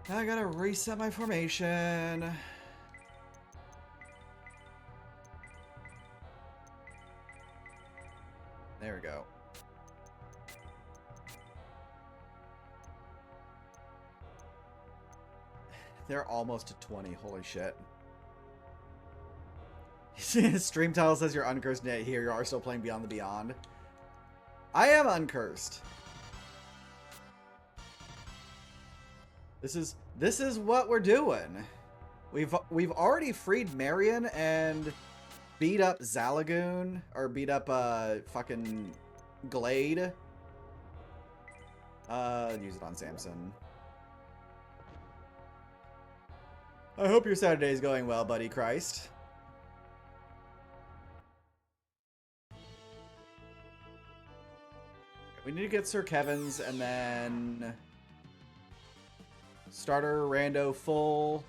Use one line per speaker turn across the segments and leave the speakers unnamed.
I gotta reset my formation. There we go. They're almost to 20. Holy shit. Stream title says you're uncursed, yet here you are still playing Beyond the Beyond. I am uncursed. This is what we're doing. We've already freed Marion and beat up Zalagoon, or beat up fucking Glade. Use it on Samson. I hope your Saturday's going well, buddy Christ. We need to get Sir Kevin's and then starter rando full.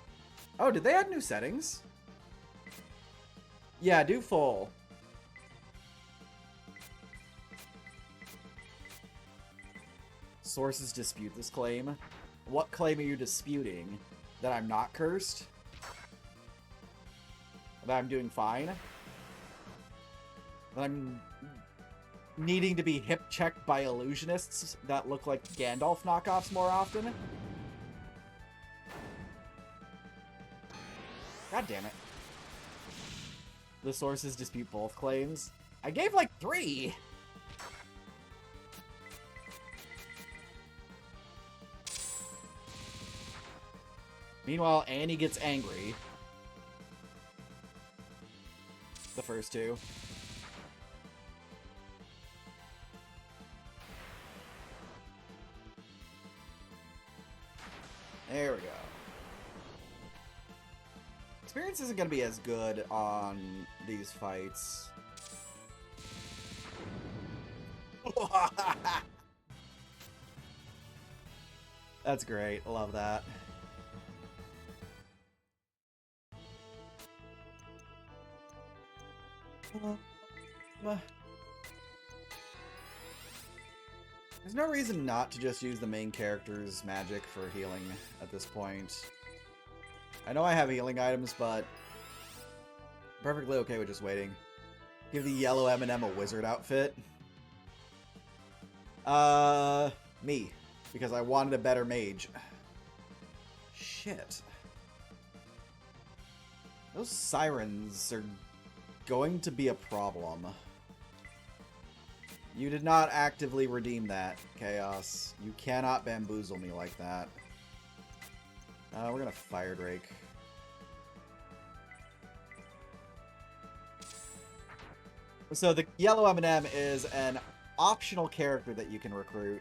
Oh, did they add new settings? Yeah, do full. Sources dispute this claim. What claim are you disputing? That I'm not cursed? That I'm doing fine? That I'm needing to be hip-checked by illusionists that look like Gandalf knockoffs more often? God damn it. The sources dispute both claims. I gave like 3! Meanwhile, Annie gets angry. The first two. There we go. Experience isn't going to be as good on these fights. That's great. I love that. There's no reason not to just use the main character's magic for healing at this point. I know I have healing items, but I'm perfectly okay with just waiting. Give the yellow M&M a wizard outfit. Me. Because I wanted a better mage. Shit. Those sirens are going to be a problem. You did not actively redeem that, Chaos. You cannot bamboozle me like that. We're gonna Fire Drake. So the yellow M&M is an optional character that you can recruit.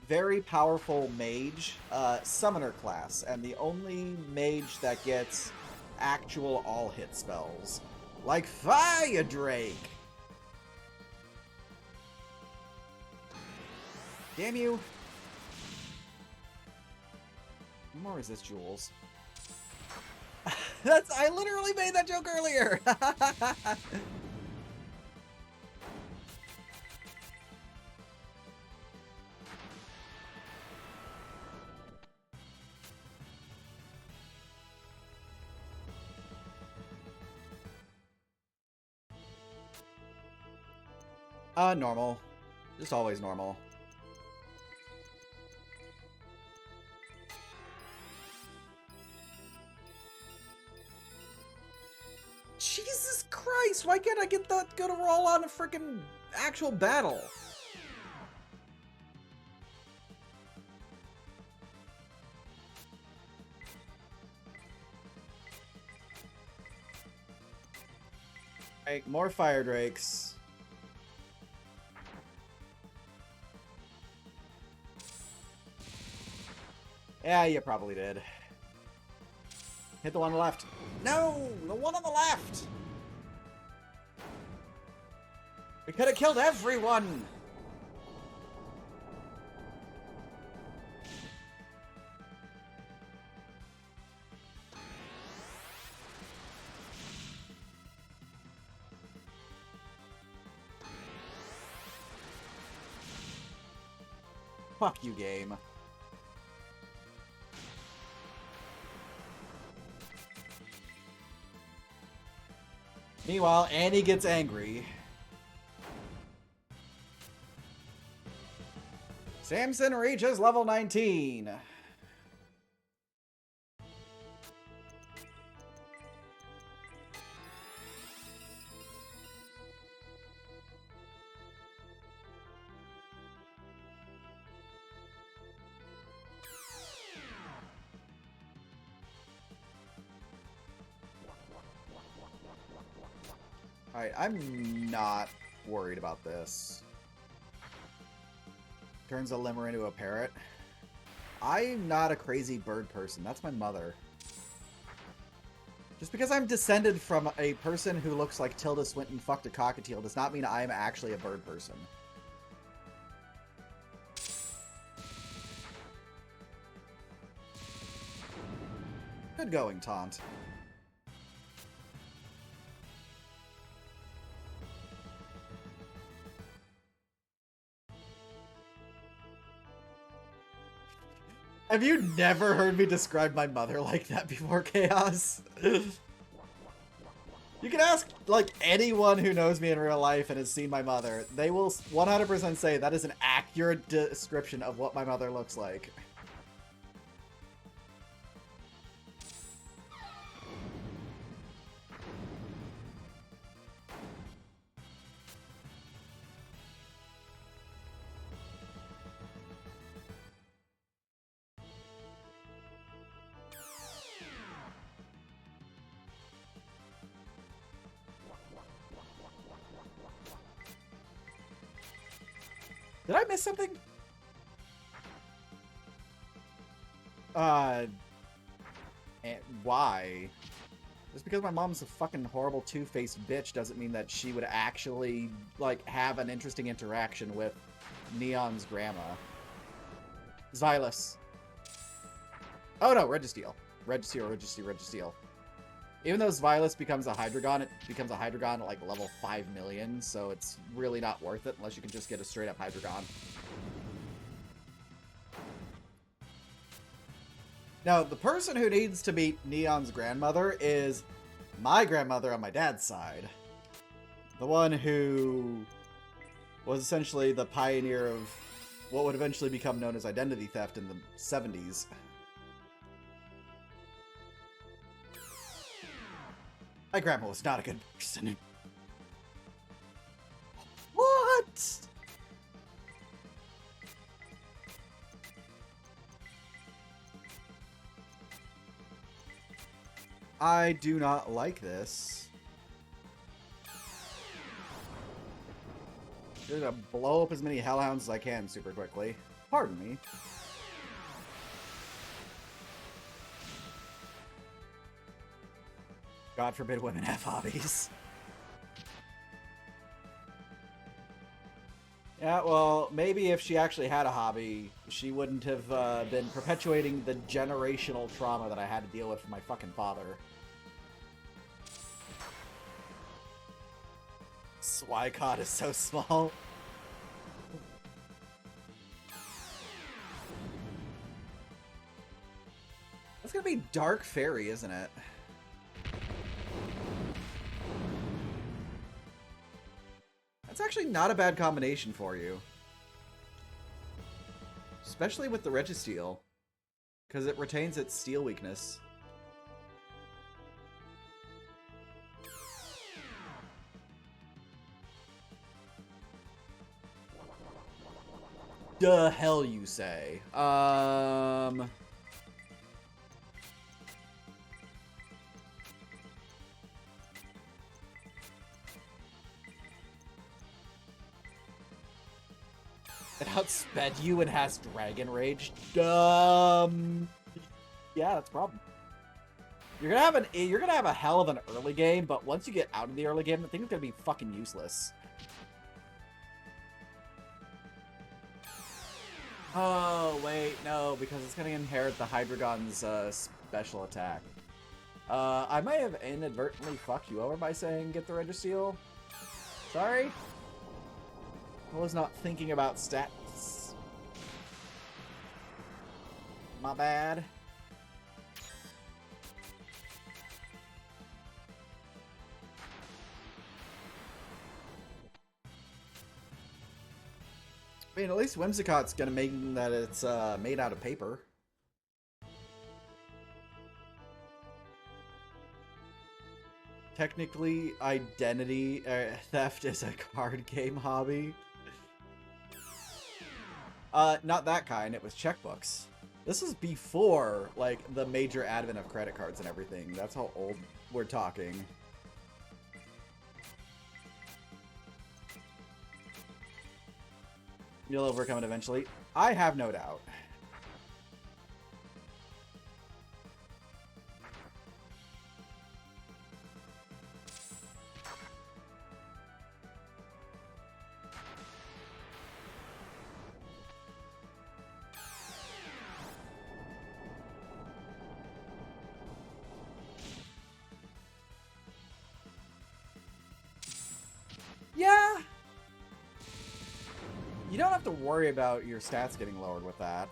Very powerful mage, summoner class, and the only mage that gets actual all-hit spells. Like Fire Drake! Damn you! More resist jewels. I literally made that joke earlier! Normal. Just always normal. Jesus Christ! Why can't I get that good to roll on a freaking actual battle? Right, more Fire Drakes. Yeah, you probably did. Hit the one on the left. No! The one on the left! We could have killed everyone! Fuck you, game. Meanwhile, Annie gets angry. Samson reaches level 19. Alright, I'm not worried about this. Turns a lemur into a parrot. I'm not a crazy bird person. That's my mother. Just because I'm descended from a person who looks like Tilda Swinton fucked a cockatiel does not mean I'm actually a bird person. Good going, Taunt. Have you never heard me describe my mother like that before, Chaos? You can ask, like, anyone who knows me in real life and has seen my mother. They will 100% say that is an accurate description of what my mother looks like. Did I miss something? And why? Just because my mom's a fucking horrible two-faced bitch doesn't mean that she would actually, like, have an interesting interaction with Neon's grandma. Xylus. Oh no, Registeel. Registeel. Even though Xylus becomes a Hydreigon, it becomes a Hydreigon at like level 5 million, so it's really not worth it unless you can just get a straight up Hydreigon. Now, the person who needs to meet Neon's grandmother is my grandmother on my dad's side. The one who was essentially the pioneer of what would eventually become known as identity theft in the 70s. My grandma was not a good person. What? I do not like this. I'm gonna blow up as many hellhounds as I can super quickly. Pardon me. God forbid women have hobbies. Yeah, well, maybe if she actually had a hobby, she wouldn't have been perpetuating the generational trauma that I had to deal with from my fucking father. Swicod is so small. That's gonna be Dark Fairy, isn't it? That's actually not a bad combination for you. Especially with the Registeel. Because it retains its steel weakness. The hell you say? It outsped you and has Dragon Rage? Yeah, that's a problem. You're gonna have a hell of an early game, but once you get out of the early game, the thing's gonna be fucking useless. Oh, wait, no, because it's gonna inherit the Hydreigon's special attack. I might have inadvertently fucked you over by saying get the Registeel. Sorry? I was not thinking about stats. My bad. I mean, at least Whimsicott's gonna make that it's made out of paper. Technically, identity theft is a card game hobby. Not that kind. It was checkbooks. This is before, like, the major advent of credit cards and everything. That's how old we're talking. You'll overcome it eventually. I have no doubt. Yeah! You don't have to worry about your stats getting lowered with that.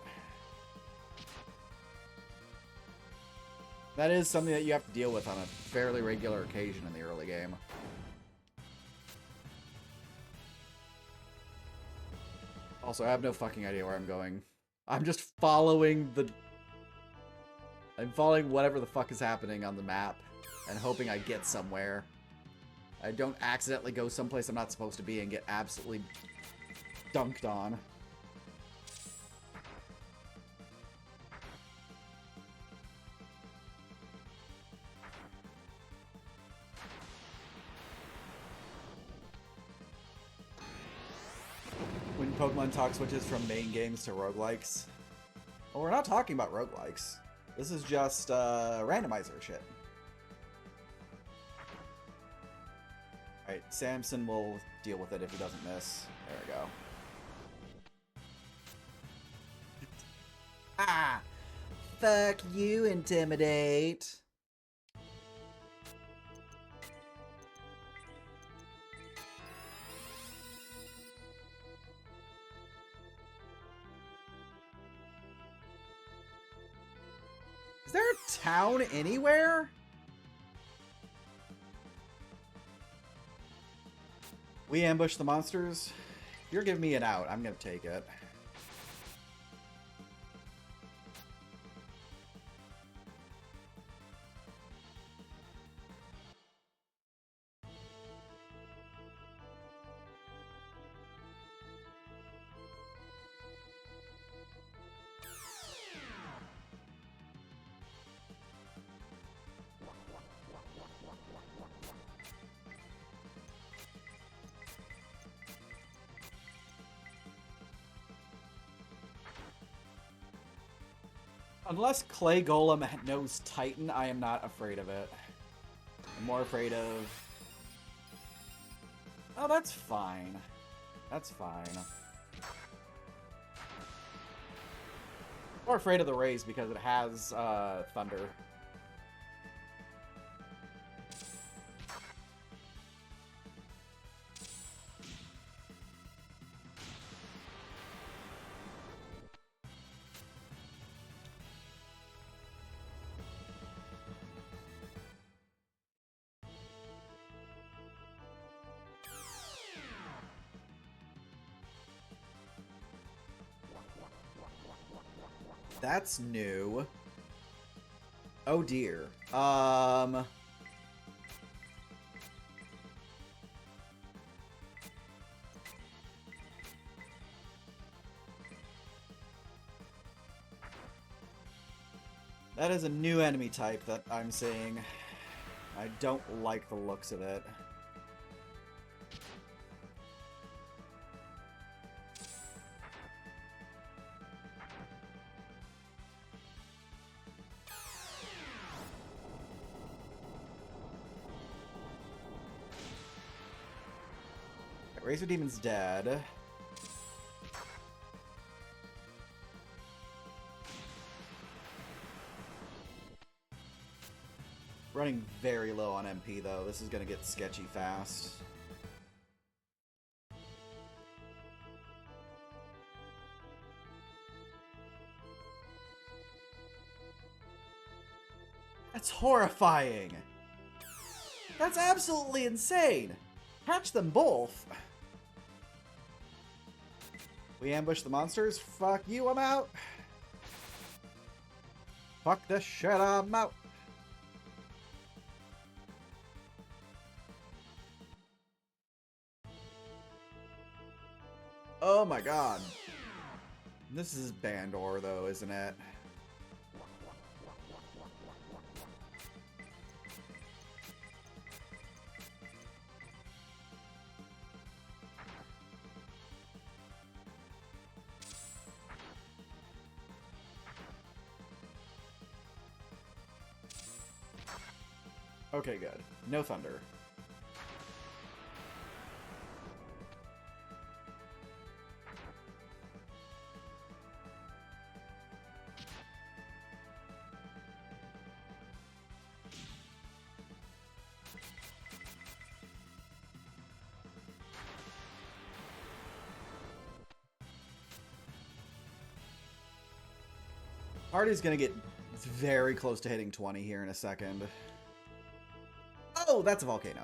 That is something that you have to deal with on a fairly regular occasion in the early game. Also, I have no fucking idea where I'm going. I'm just following the... I'm following whatever the fuck is happening on the map and hoping I get somewhere. I don't accidentally go someplace I'm not supposed to be and get absolutely dunked on. When Pokemon Talk switches from main games to roguelikes. Well, we're not talking about roguelikes. This is just randomizer shit. Alright, Samson will deal with it if he doesn't miss. There we go. Ah! Fuck you, Intimidate! Is there a town anywhere? We ambush the monsters. If you're giving me an out, I'm gonna take it. Unless Clay Golem knows Titan, I am not afraid of it. I'm more afraid of... Oh, that's fine. That's fine. More afraid of the Rays because it has Thunder. That's new. Oh dear. That is a new enemy type that I'm seeing. I don't like the looks of it. Razor Demon's dead. Running very low on MP though. This is gonna get sketchy fast. That's horrifying. That's absolutely insane. Catch them both. We ambush the monsters. Fuck you, I'm out. Fuck this shit, I'm out. Oh my god. This is Bandore, though, isn't it? Okay, good. No thunder. Party's gonna get very close to hitting 20 here in a second. Oh, that's a volcano.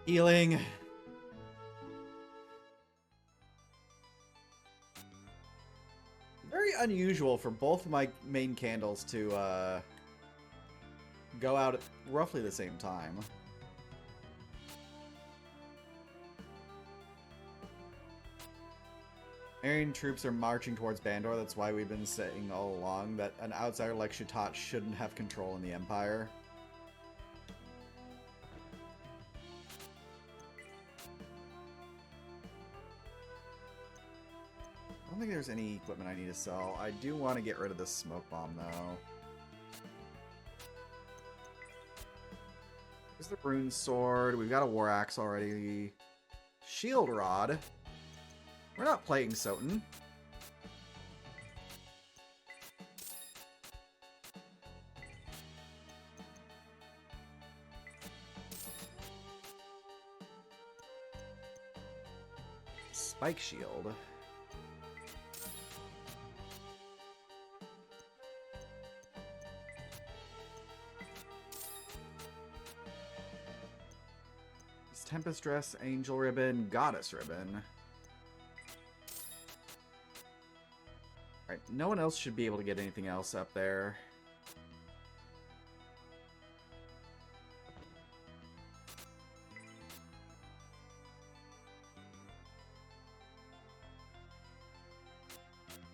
Healing. Very unusual for both of my main candles to go out at roughly the same time. Aryan troops are marching towards Bandore. That's why we've been saying all along that an outsider like Shutat shouldn't have control in the Empire. I don't think there's any equipment I need to sell. I do want to get rid of this smoke bomb, though. There's the rune sword. We've got a war axe already. Shield rod. We're not playing Soten. Spike shield. Tempest dress, angel ribbon, goddess ribbon. Alright, no one else should be able to get anything else up there.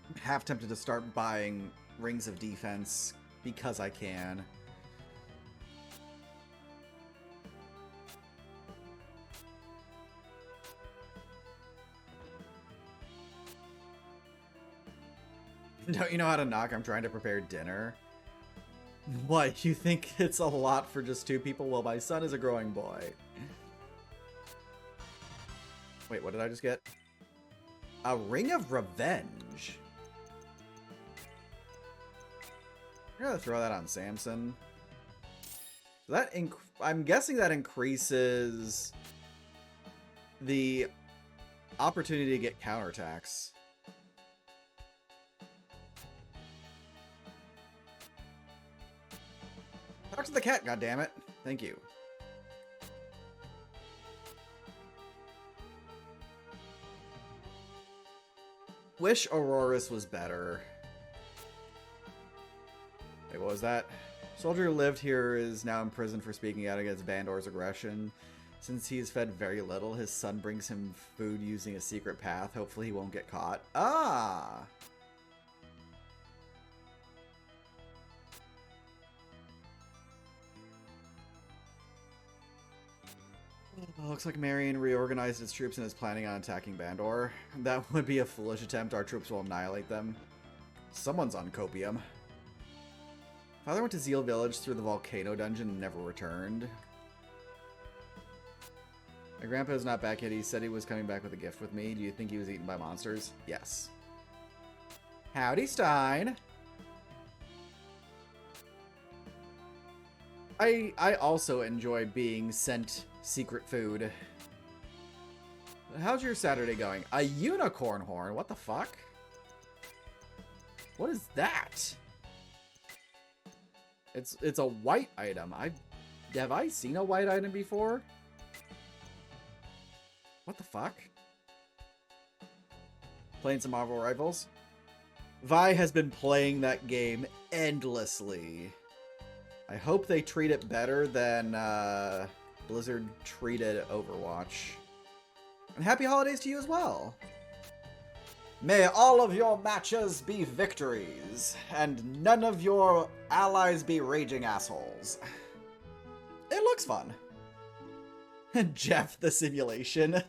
I'm half tempted to start buying rings of defense because I can. Don't you know how to knock? I'm trying to prepare dinner. What, you think it's a lot for just 2 people? Well, my son is a growing boy. Wait, what did I just get? A ring of revenge. I'm gonna throw that on Samson. That I'm guessing that increases the opportunity to get counterattacks. Talk to the cat, goddammit. Thank you. Wish Auroras was better. Wait, what was that? Soldier who lived here is now in prison for speaking out against Bandore's aggression. Since he is fed very little, his son brings him food using a secret path. Hopefully he won't get caught. Ah! Looks like Marion reorganized its troops and is planning on attacking Bandore. That would be a foolish attempt. Our troops will annihilate them. Someone's on copium. Father went to Zeal Village through the volcano dungeon and never returned. My grandpa is not back yet. He said he was coming back with a gift with me. Do you think he was eaten by monsters? Yes. Howdy, Stein. I also enjoy being sent secret food. How's your Saturday going? A unicorn horn? What the fuck? What is that? It's a white item. Have I seen a white item before? What the fuck? Playing some Marvel Rivals? Vi has been playing that game endlessly. I hope they treat it better than Blizzard treated Overwatch. And happy holidays to you as well. May all of your matches be victories, and none of your allies be raging assholes. It looks fun. Jeff the simulation.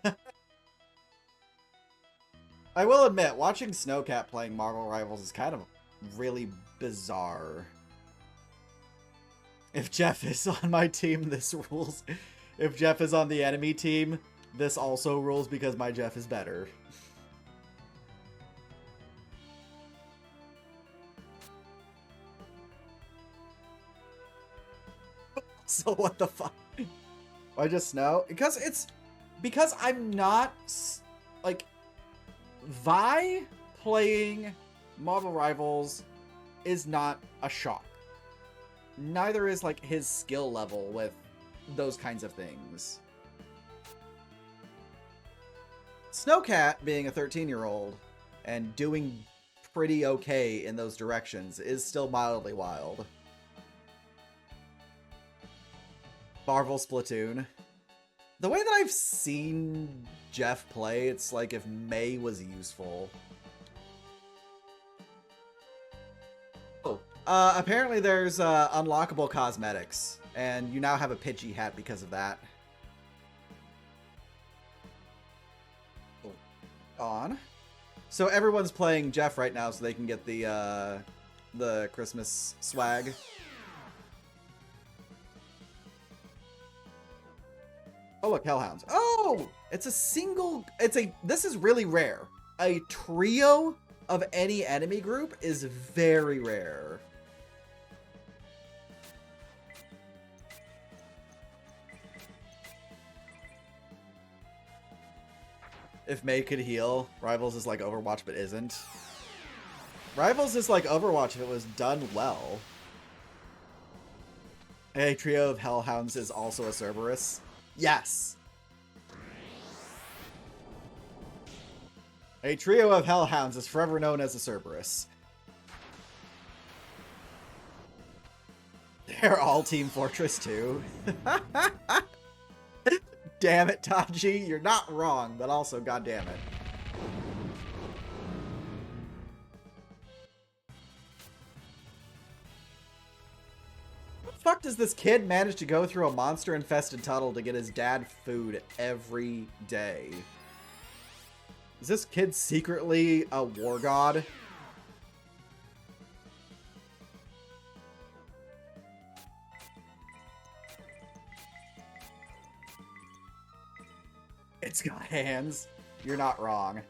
I will admit, watching Snowcat playing Marvel Rivals is kind of really bizarre. If Jeff is on my team, this rules. If Jeff is on the enemy team, this also rules because my Jeff is better. So what the fuck? Why just snow? Because I'm not, like, Vi playing Marvel Rivals is not a shock. Neither is, like, his skill level with those kinds of things. Snowcat, being a 13-year-old and doing pretty okay in those directions, is still mildly wild. Marvel Splatoon. The way that I've seen Jeff play, it's like if May was useful. Oh, apparently there's unlockable cosmetics, and you now have a Pidgey hat because of that. On. So everyone's playing Jeff right now so they can get the Christmas swag. Oh, look, Hellhounds. Oh! This is really rare. A trio of any enemy group is very rare. If May could heal, Rivals is like Overwatch but isn't. Rivals is like Overwatch if it was done well. A trio of Hellhounds is also a Cerberus. Yes! A trio of Hellhounds is forever known as a Cerberus. They're all Team Fortress 2. Damn it, Taji. You're not wrong, but also goddamn it. How the fuck does this kid manage to go through a monster-infested tunnel to get his dad food every day? Is this kid secretly a war god? It's got hands. You're not wrong.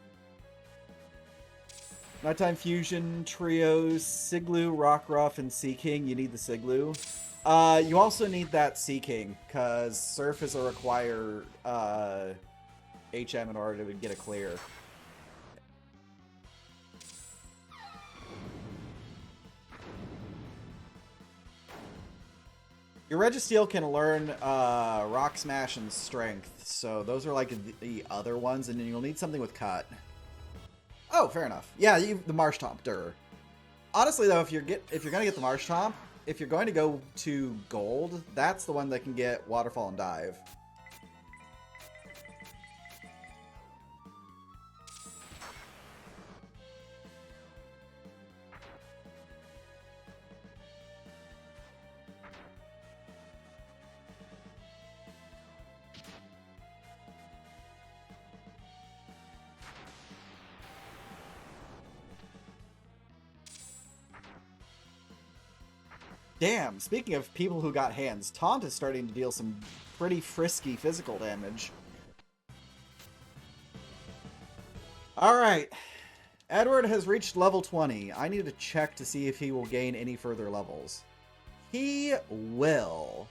Nighttime Fusion, Trios, Siglu, Rockruff, and Sea King. You need the Siglu. You also need that Sea King, because Surf is a required HM in order to get a clear. Your Registeel can learn Rock Smash and Strength, so those are like the other ones, and then you'll need something with Cut. Oh, fair enough. Yeah, the Marsh Tomp, Dur. Honestly, though, if you're gonna get the Marsh Tomp, if you're going to go to Gold, that's the one that can get Waterfall and Dive. Damn, speaking of people who got hands, Taunt is starting to deal some pretty frisky physical damage. Alright. Edward has reached level 20. I need to check to see if he will gain any further levels. He will.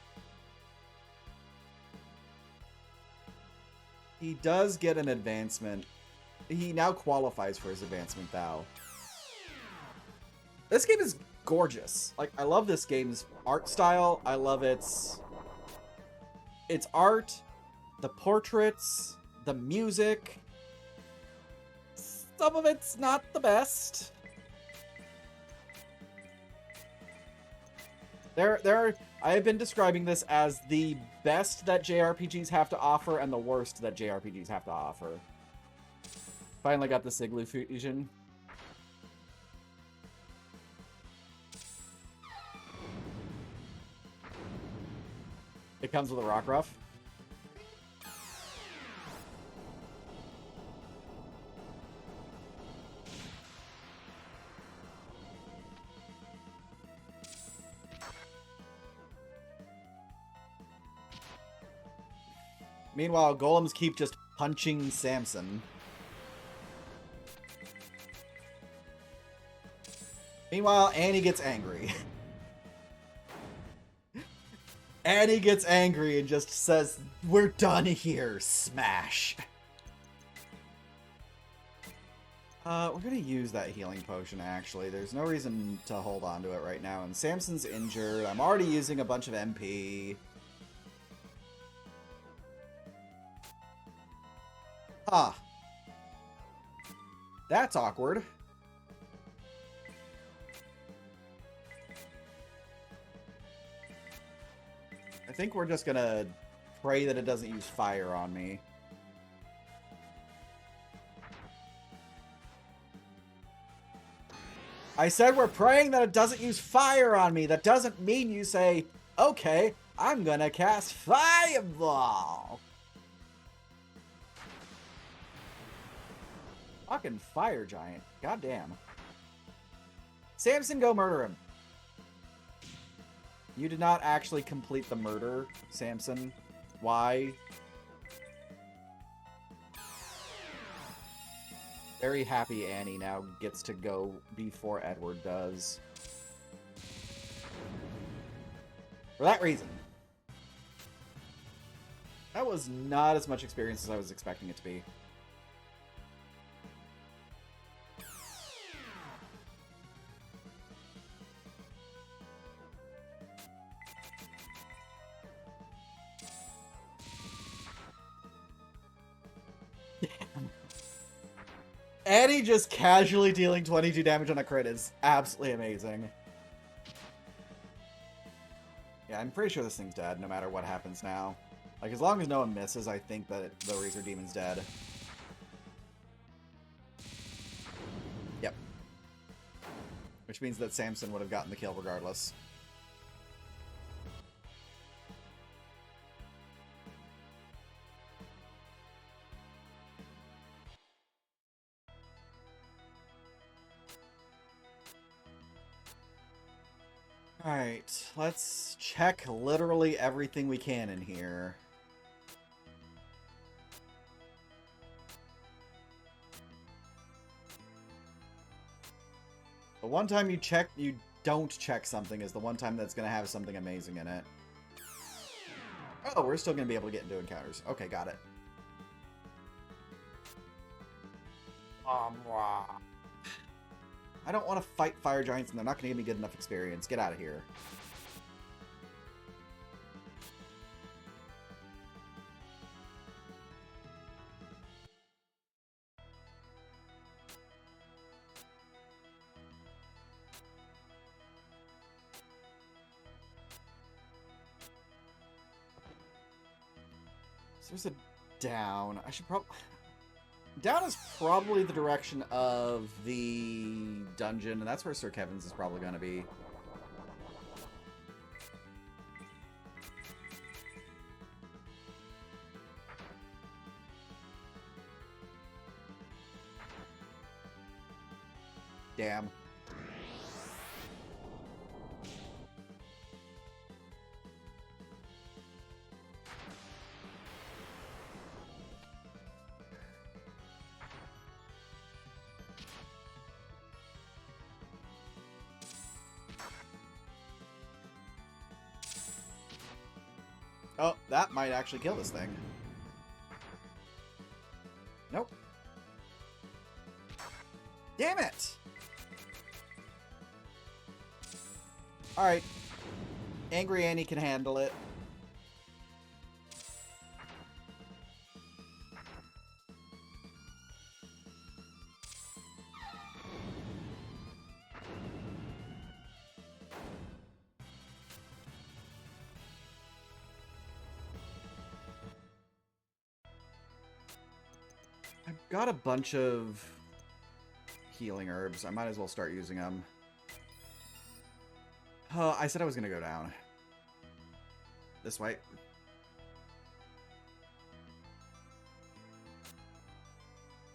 He does get an advancement. He now qualifies for his advancement, though. This game is gorgeous. Like, I love this game's art style. I love its art, the portraits, the music. Some of it's not the best. I have been describing this as the best that JRPGs have to offer and the worst that JRPGs have to offer. Finally got the Siglu fusion. It comes with a rock ruff. Meanwhile, golems keep just punching Samson. Meanwhile, Annie gets angry. Annie gets angry and just says, "We're done here, smash." We're gonna use that healing potion, actually. There's no reason to hold on to it right now. And Samson's injured. I'm already using a bunch of MP. Huh. That's awkward. I think we're just gonna pray that it doesn't use fire on me. I said we're praying that it doesn't use fire on me. That doesn't mean you say, okay, I'm gonna cast Fireball. Fucking fire giant. Goddamn. Samson, go murder him. You did not actually complete the murder, Samson. Why? Very happy Annie now gets to go before Edward does. For that reason. That was not as much experience as I was expecting it to be. Annie just casually dealing 22 damage on a crit is absolutely amazing. Yeah, I'm pretty sure this thing's dead, no matter what happens now. Like, as long as no one misses, I think that the Razor Demon's dead. Yep. Which means that Samson would have gotten the kill regardless. Alright, let's check literally everything we can in here. The one time you don't check something is the one time that's going to have something amazing in it. Oh, we're still going to be able to get into encounters. Okay, got it. I don't want to fight fire giants and they're not going to give me good enough experience. Get out of here. So there's a down. I should probably... Down is probably the direction of the dungeon, and that's where Sir Kevin's is probably going to be. Damn. Oh, that might actually kill this thing. Nope. Damn it! Alright. Angry Annie can handle it. I've got a bunch of healing herbs. I might as well start using them. Oh, I said I was going to go down. This way.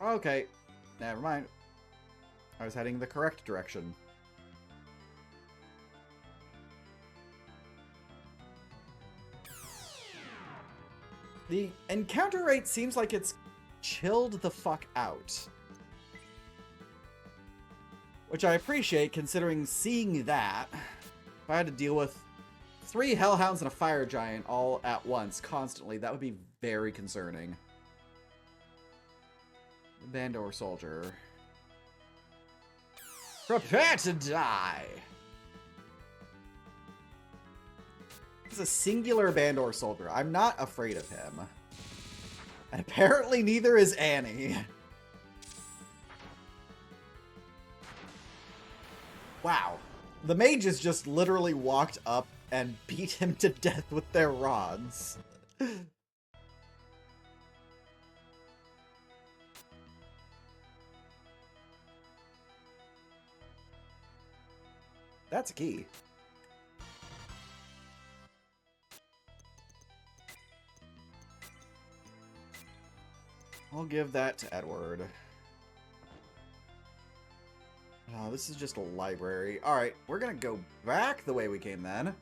Okay. Never mind. I was heading the correct direction. The encounter rate seems like it's chilled the fuck out. Which I appreciate, considering seeing that, if I had to deal with 3 Hellhounds and a Fire Giant all at once, constantly, that would be very concerning. Bandore Soldier. Prepare to die! He's a singular Bandore Soldier. I'm not afraid of him. And apparently neither is Annie. Wow. The mages just literally walked up and beat him to death with their rods. That's a key. I'll give that to Edward. Oh, this is just a library. Alright, we're gonna go back the way we came then.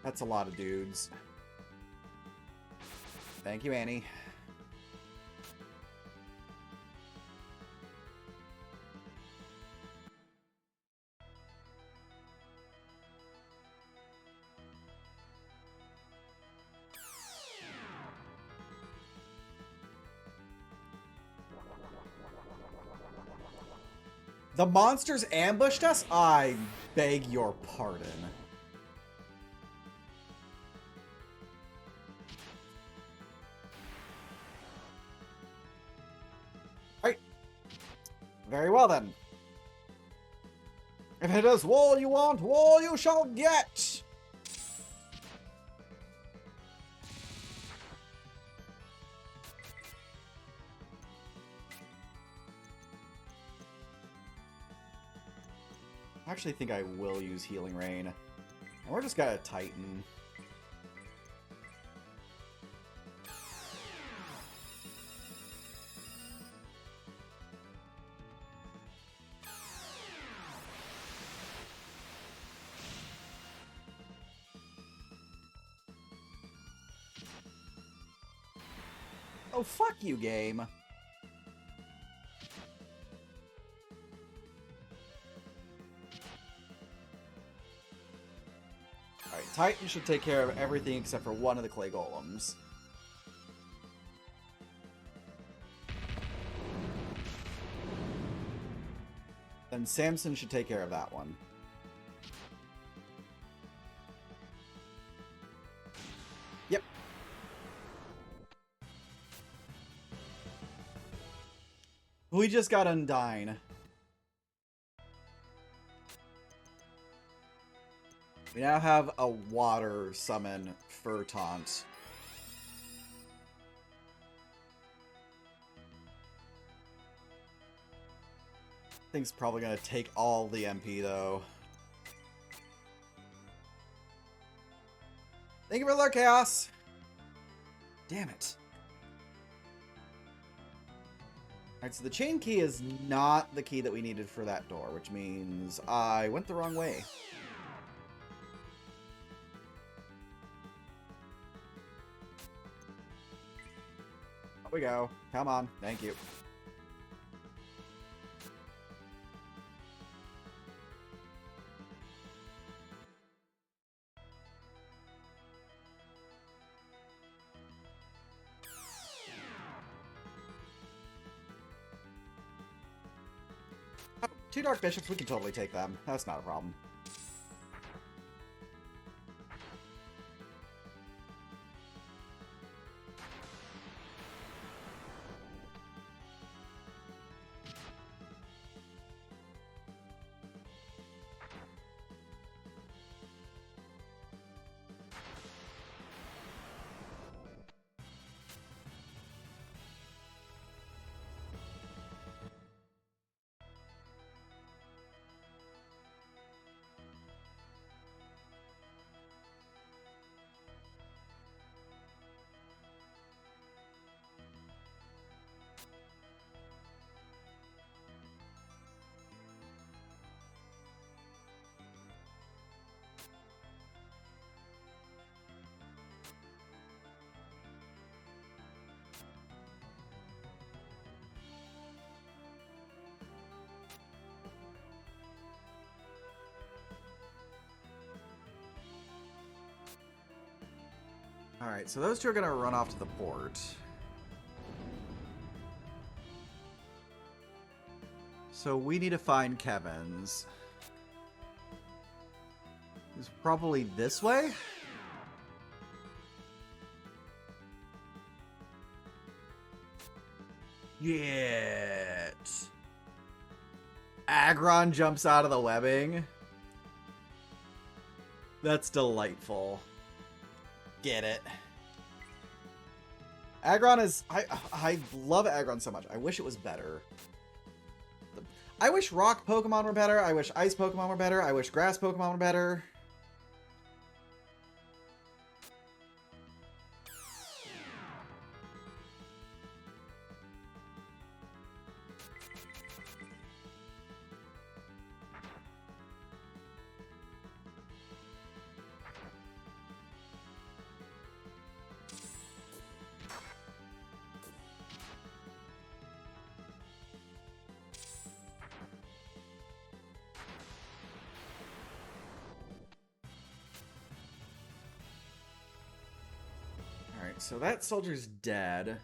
That's a lot of dudes. Thank you, Annie. The monsters ambushed us? I beg your pardon. Alright. Very well then. If it is war you want, war you shall get! I actually think I will use Healing Rain. And we're just gonna Titan. Oh, fuck you, game. Alright, Titan should take care of everything except for one of the clay golems. Then Samson should take care of that one. Yep. We just got Undyne. We now have a water summon for taunt. Thing's probably gonna take all the MP though. Thank you for the lurk, Chaos! Damn it. Alright, so the chain key is not the key that we needed for that door, which means I went the wrong way. Up we go. Come on. Thank you. 2 Dark Bishops, we can totally take them. That's not a problem. Alright, so those two are going to run off to the port. So we need to find Kevin's. It's probably this way? Yeah. Aggron jumps out of the webbing. That's delightful. Get it. Aggron is... I love Aggron so much. I wish it was better. I wish rock Pokemon were better. I wish ice Pokemon were better. I wish grass Pokemon were better. So that soldier's dead.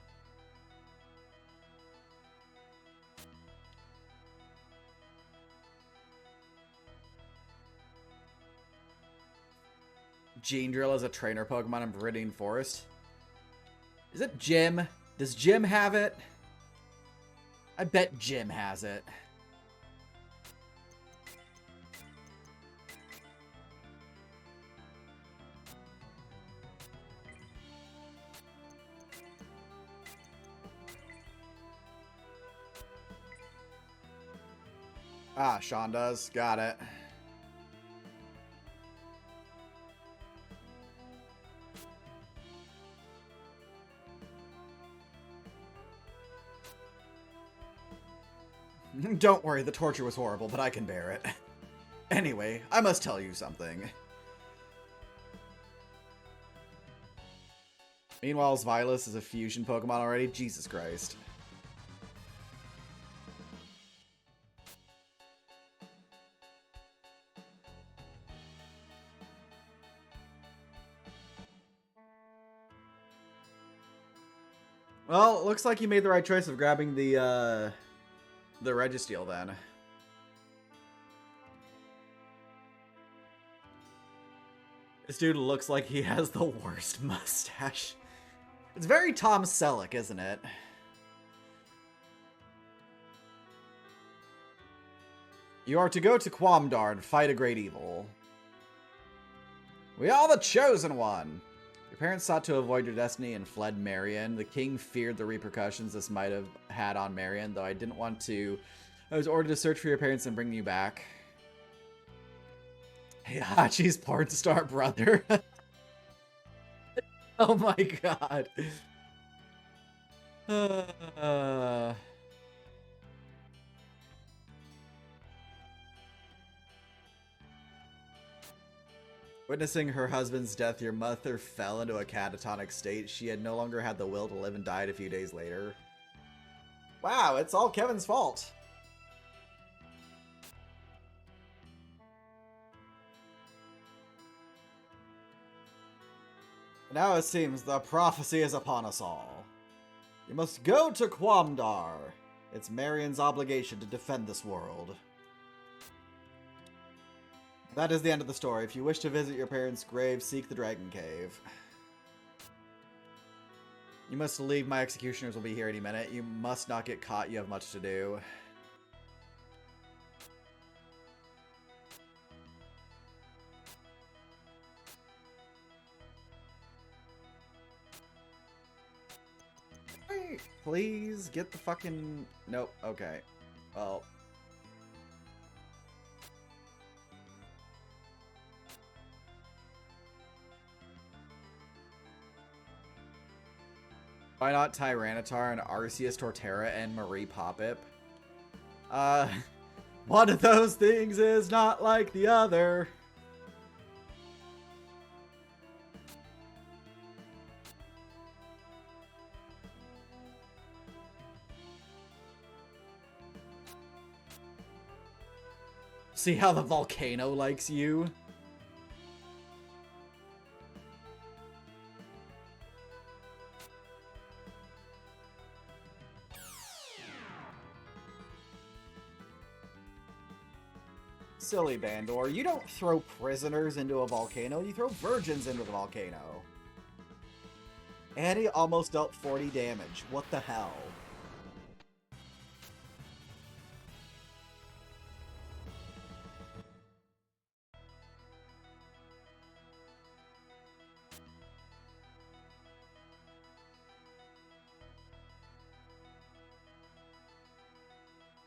Gene Drill is a trainer Pokemon in Viridian Forest. Is it Jim? Does Jim have it? I bet Jim has it. Ah, Sean does. Got it. Don't worry, the torture was horrible, but I can bear it. Anyway, I must tell you something. Meanwhile, Violet is a fusion Pokemon already. Jesus Christ. Well, it looks like you made the right choice of grabbing the Registeel then. This dude looks like he has the worst mustache. It's very Tom Selleck, isn't it? You are to go to Quamdar and fight a great evil. We are the chosen one! Your parents sought to avoid your destiny and fled Marion. The king feared the repercussions this might have had on Marion, though I didn't want to. I was ordered to search for your parents and bring you back. Hey, Hachi's porn star brother. Oh my god. Witnessing her husband's death, your mother fell into a catatonic state. She had no longer had the will to live and died a few days later. Wow, it's all Kevin's fault. Now it seems the prophecy is upon us all. You must go to Quamdar. It's Marion's obligation to defend this world. That is the end of the story. If you wish to visit your parents' grave, seek the Dragon Cave. You must leave. My executioners will be here any minute. You must not get caught. You have much to do. Please get the fucking... Nope. Okay. Well... Why not Tyranitar and Arceus Torterra and Marie Poppip? One of those things is not like the other. See how the volcano likes you? Silly Bandore, you don't throw prisoners into a volcano, you throw virgins into the volcano. And he almost dealt 40 damage. What the hell?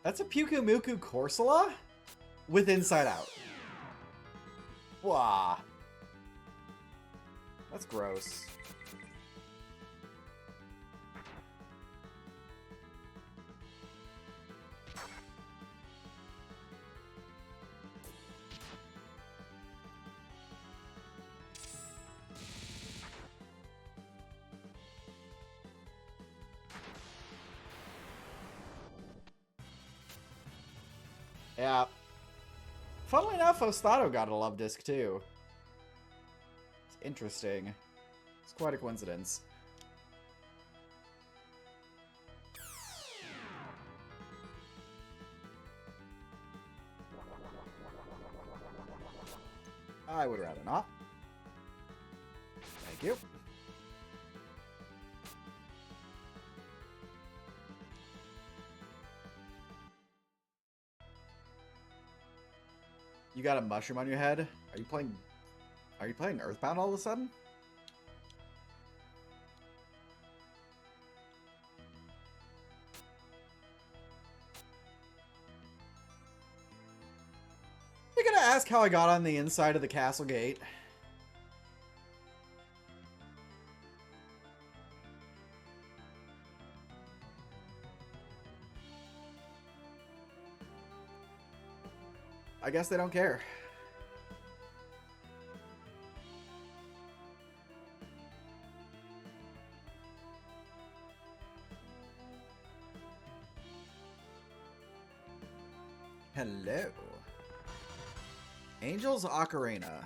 That's a Pukumuku Corsola? With Inside Out. Wah. That's gross. Yeah. Funnily enough, Ostado got a love disc too. It's interesting. It's quite a coincidence. I would rather not. Thank you. You got a mushroom on your head? Are you playing Earthbound all of a sudden? You're gonna ask how I got on the inside of the castle gate? I guess they don't care. Hello. Angel's Ocarina.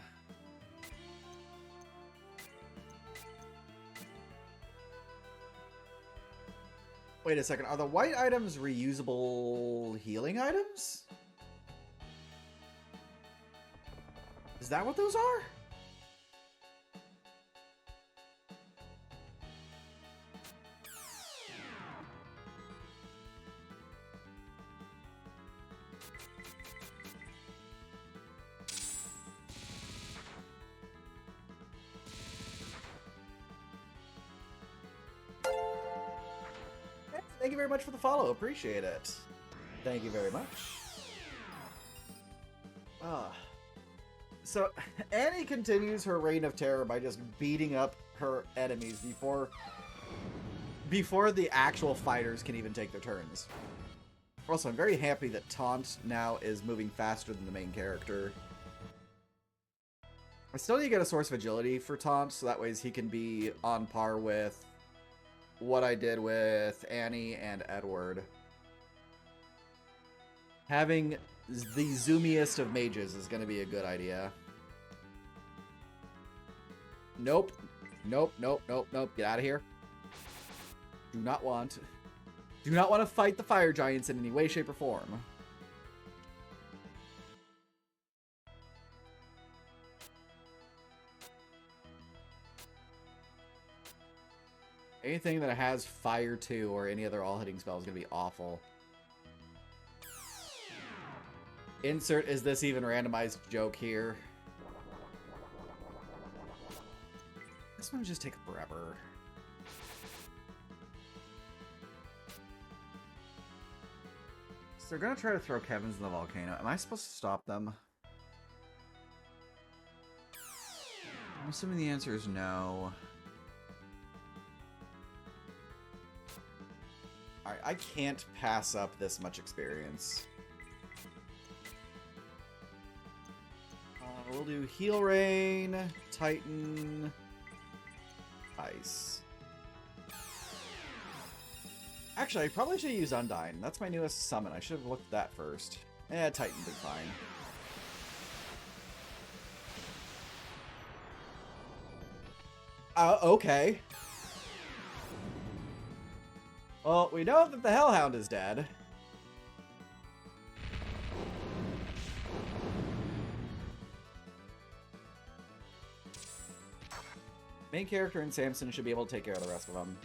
Wait a second. Are the white items reusable healing items? Is that what those are? Thank you very much for the follow. Appreciate it. Thank you very much. So, Annie continues her reign of terror by just beating up her enemies before the actual fighters can even take their turns. Also, I'm very happy that Taunt now is moving faster than the main character. I still need to get a source of agility for Taunt, so that way he can be on par with what I did with Annie and Edward. Having the zoomiest of mages is going to be a good idea. Nope. Nope, nope, nope, nope. Get out of here. Do not want to fight the fire giants in any way, shape, or form. Anything that has Fire 2 or any other all-hitting spell is going to be awful. Insert is this even randomized joke here. This one would just take forever. So they're going to try to throw Kevin's in the volcano. Am I supposed to stop them? I'm assuming the answer is no. Alright, I can't pass up this much experience. We'll do Heal Rain, Titan, Ice. Actually, I probably should use Undyne. That's my newest summon. I should have looked at that first. Titan would be fine. Okay. Well, we know that the Hellhound is dead. Main character and Samson should be able to take care of the rest of them.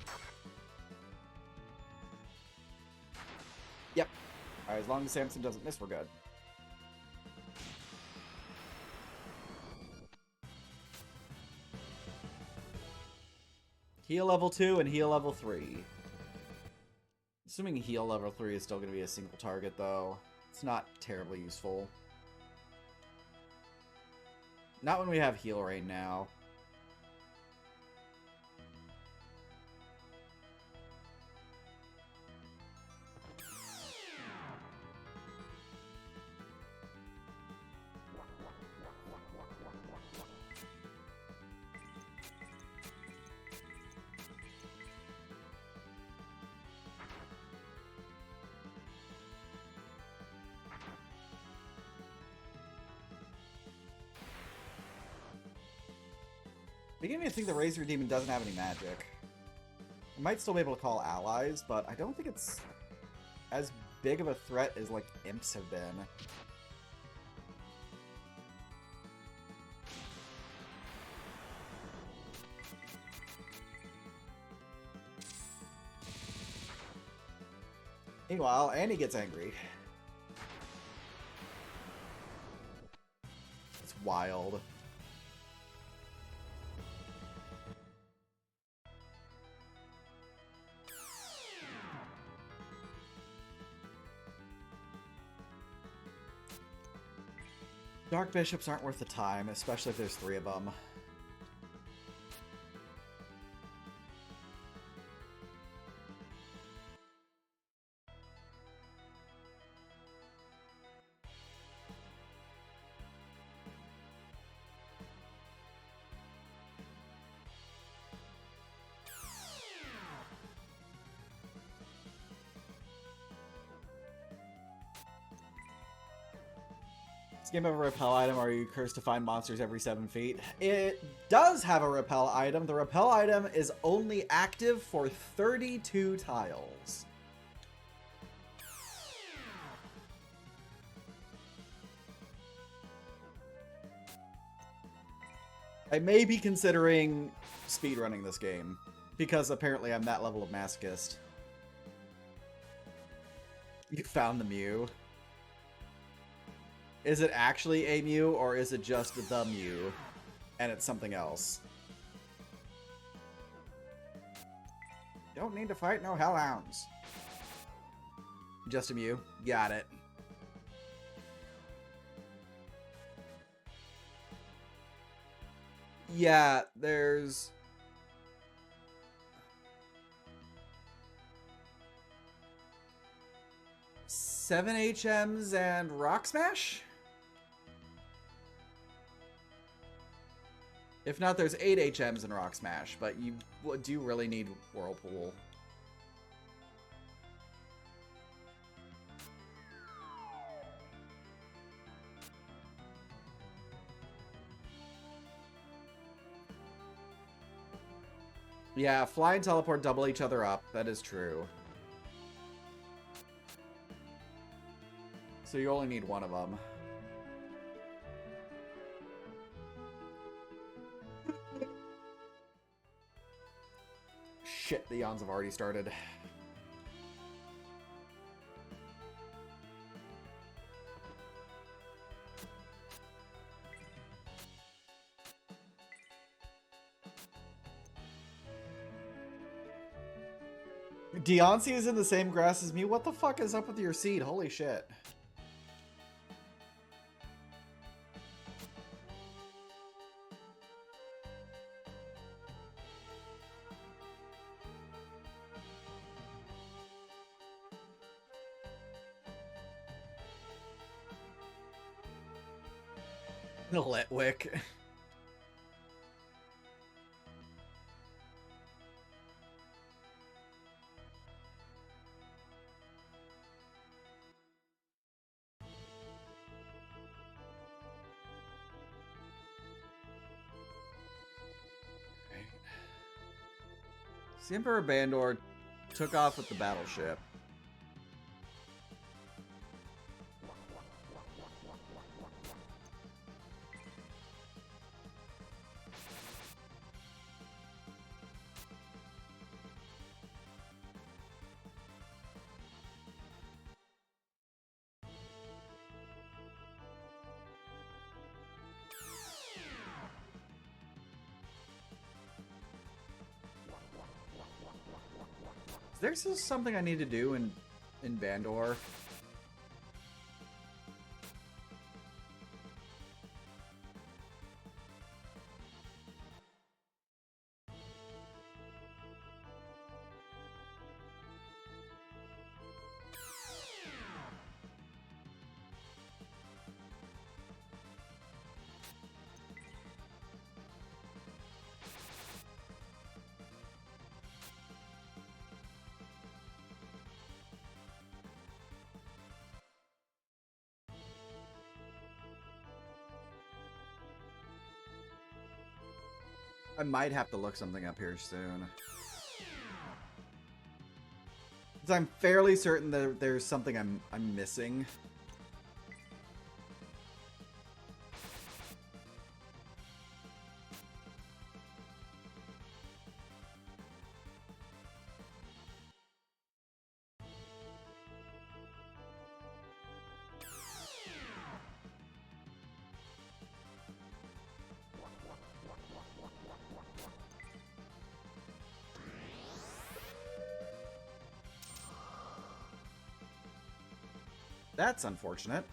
Yep. Alright, as long as Samson doesn't miss, we're good. Heal level 2 and heal level 3. Assuming heal level 3 is still going to be a single target, though. It's not terribly useful. Not when we have Heal Rain now. Beginning to think the Razor Demon doesn't have any magic. It might still be able to call allies, but I don't think it's as big of a threat as, like, Imps have been. Meanwhile, Annie gets angry. It's wild. Dark Bishops aren't worth the time, especially if there's 3 of them. Game of a repel item, or are you cursed to find monsters every 7 feet? It does have a repel item. The repel item is only active for 32 tiles. I may be considering speedrunning this game, because apparently I'm that level of masochist. You found the Mew. Is it actually a Mew, or is it just the Mew, and it's something else? Don't need to fight no Hellhounds. Just a Mew. Got it. Yeah, there's... seven HMs and Rock Smash? If not, there's 8 HMs and Rock Smash, but you do really need Whirlpool. Yeah, Fly and Teleport double each other up. That is true. So you only need one of them. Shit, the yawns have already started. Deoncé is in the same grass as me? What the fuck is up with your seed? Holy shit. Litwick. The Emperor Bandore took off with the battleship. There's just something I need to do in Bandore. I might have to look something up here soon. Because I'm fairly certain that there's something I'm missing. That's unfortunate.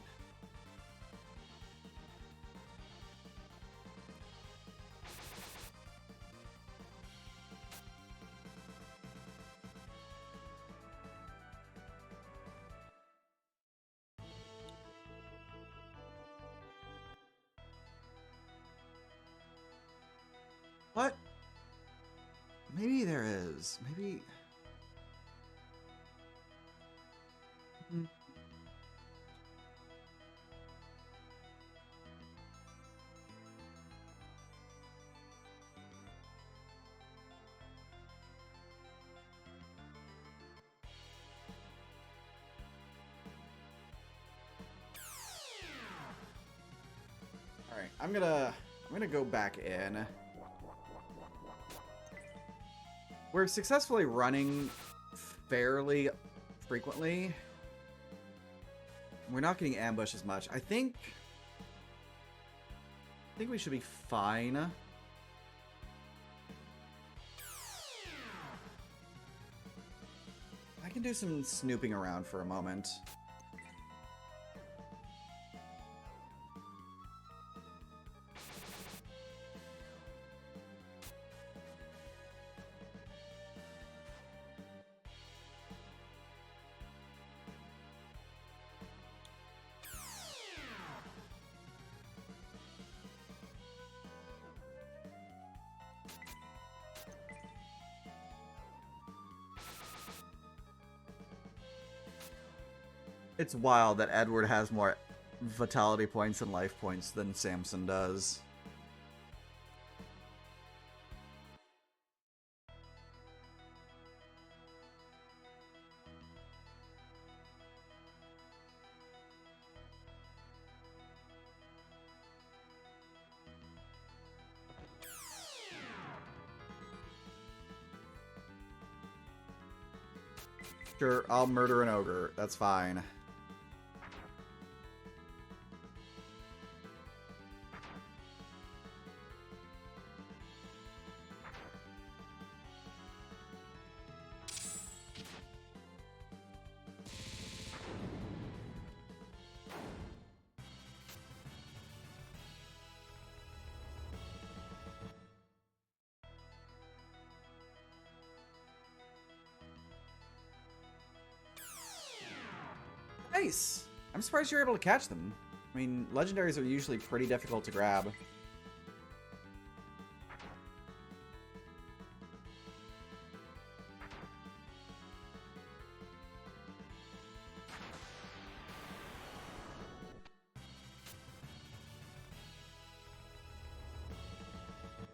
What? Maybe there is. Maybe... Alright, I'm gonna go back in. We're successfully running fairly frequently. We're not getting ambushed as much. I think we should be fine. I can do some snooping around for a moment. It's wild that Edward has more vitality points and life points than Samson does. Sure, I'll murder an ogre. That's fine. Nice! I'm surprised you're able to catch them. I mean, legendaries are usually pretty difficult to grab.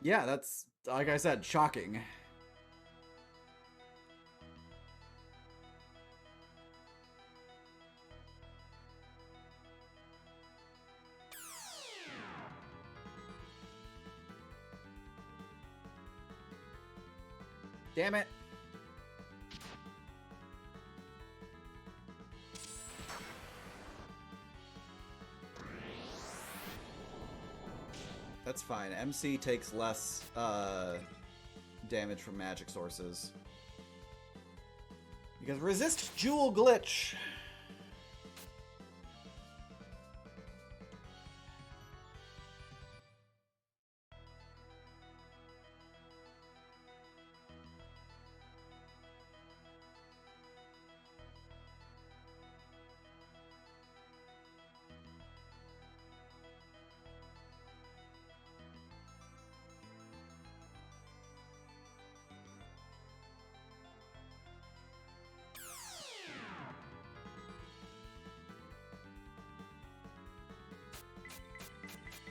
Yeah, that's, like I said, shocking. Damn it. That's fine. MC takes less damage from magic sources. Because resist Jewel Glitch.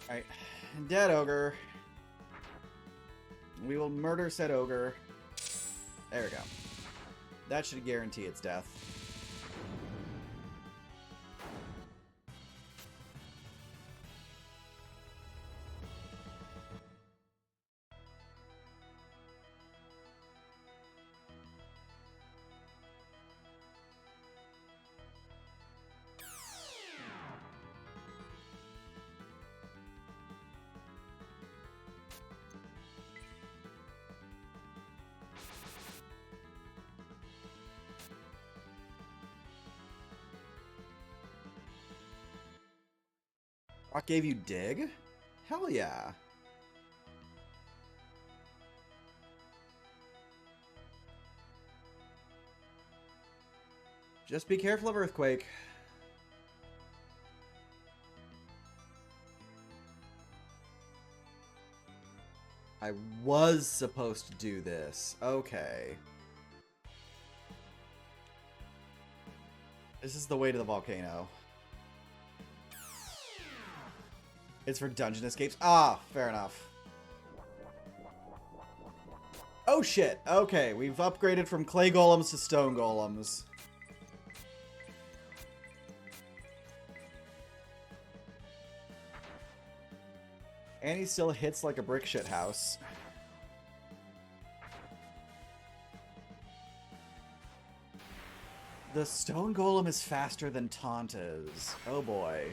Alright, dead ogre. We will murder said ogre. There we go. That should guarantee its death. Rock gave you dig? Hell yeah. Just be careful of earthquake. I was supposed to do this. Okay. This is the way to the volcano. It's for dungeon escapes. Ah, fair enough. Oh shit. Okay, we've upgraded from clay golems to stone golems. And he still hits like a brick shit house. The stone golem is faster than Taunt is. Oh boy.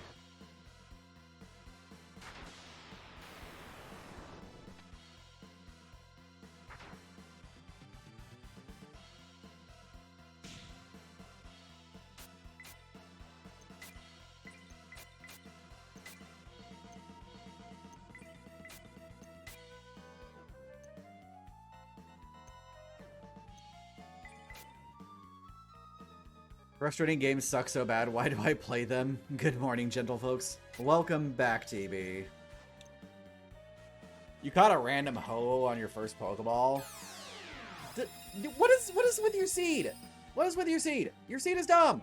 Frustrating games suck so bad, why do I play them? Good morning, gentle folks. Welcome back, TB. You caught a random ho on your first Pokeball? What is with your seed? What is with your seed? Your seed is dumb!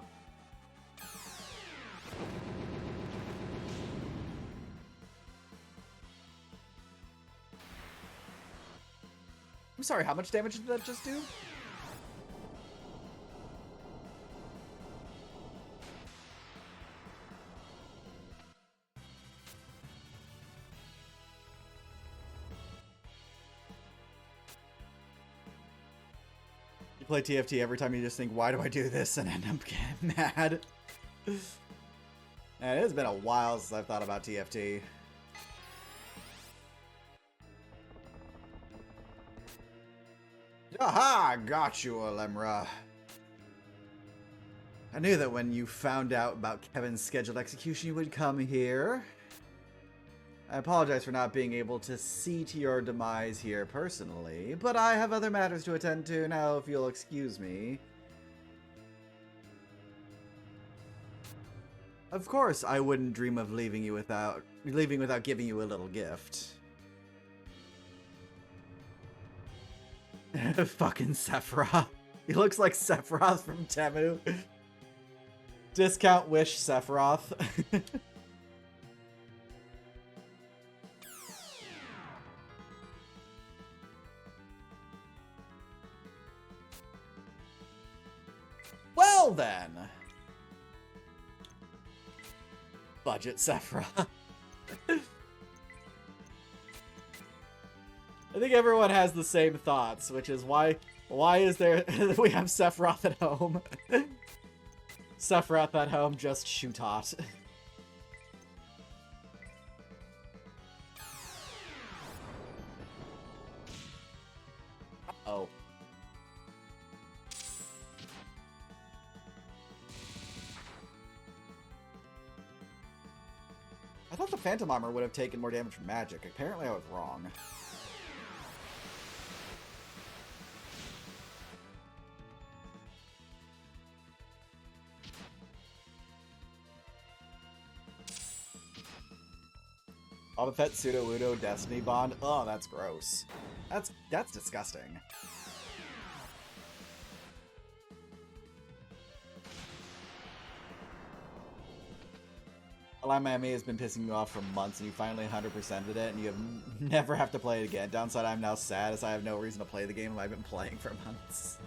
I'm sorry, how much damage did that just do? play TFT every time you just think, why do I do this? And end up getting mad. And it has been a while since I've thought about TFT. Aha! Got you, Alemra. I knew that when you found out about Kevin's scheduled execution, you would come here. I apologize for not being able to see to your demise here personally, but I have other matters to attend to now, if you'll excuse me. Of course, I wouldn't dream of leaving without giving you a little gift. Fucking Sephiroth. He looks like Sephiroth from Temu. Discount Wish Sephiroth. Well then. Budget Sephiroth. I think everyone has the same thoughts, which is why is there we have Sephiroth at home? Sephiroth at home, just shoot hot. Uh-oh. I thought the Phantom Armor would have taken more damage from magic. Apparently I was wrong. Boba Fett, Pseudo-Udo, Destiny Bond. Oh, that's gross. That's disgusting. Align Miami has been pissing you off for months, and you finally 100%ed it, and you never have to play it again. Downside, I'm now sad, as I have no reason to play the game I've been playing for months.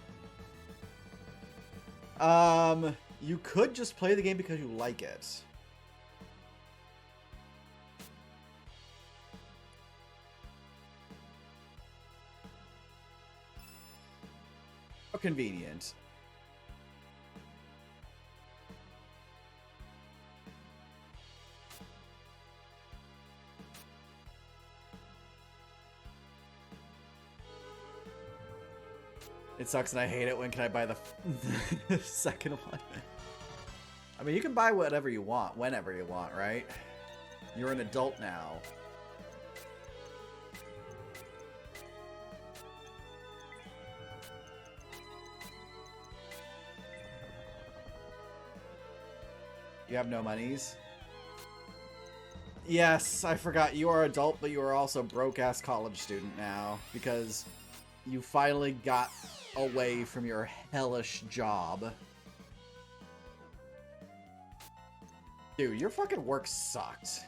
You could just play the game because you like it. How convenient. It sucks and I hate it. When can I buy the second one? I mean, you can buy whatever you want, whenever you want, right? You're an adult now. You have no monies? Yes, I forgot. You are adult, but you are also broke-ass college student now. Because you finally got away from your hellish job. Dude, your fucking work sucked.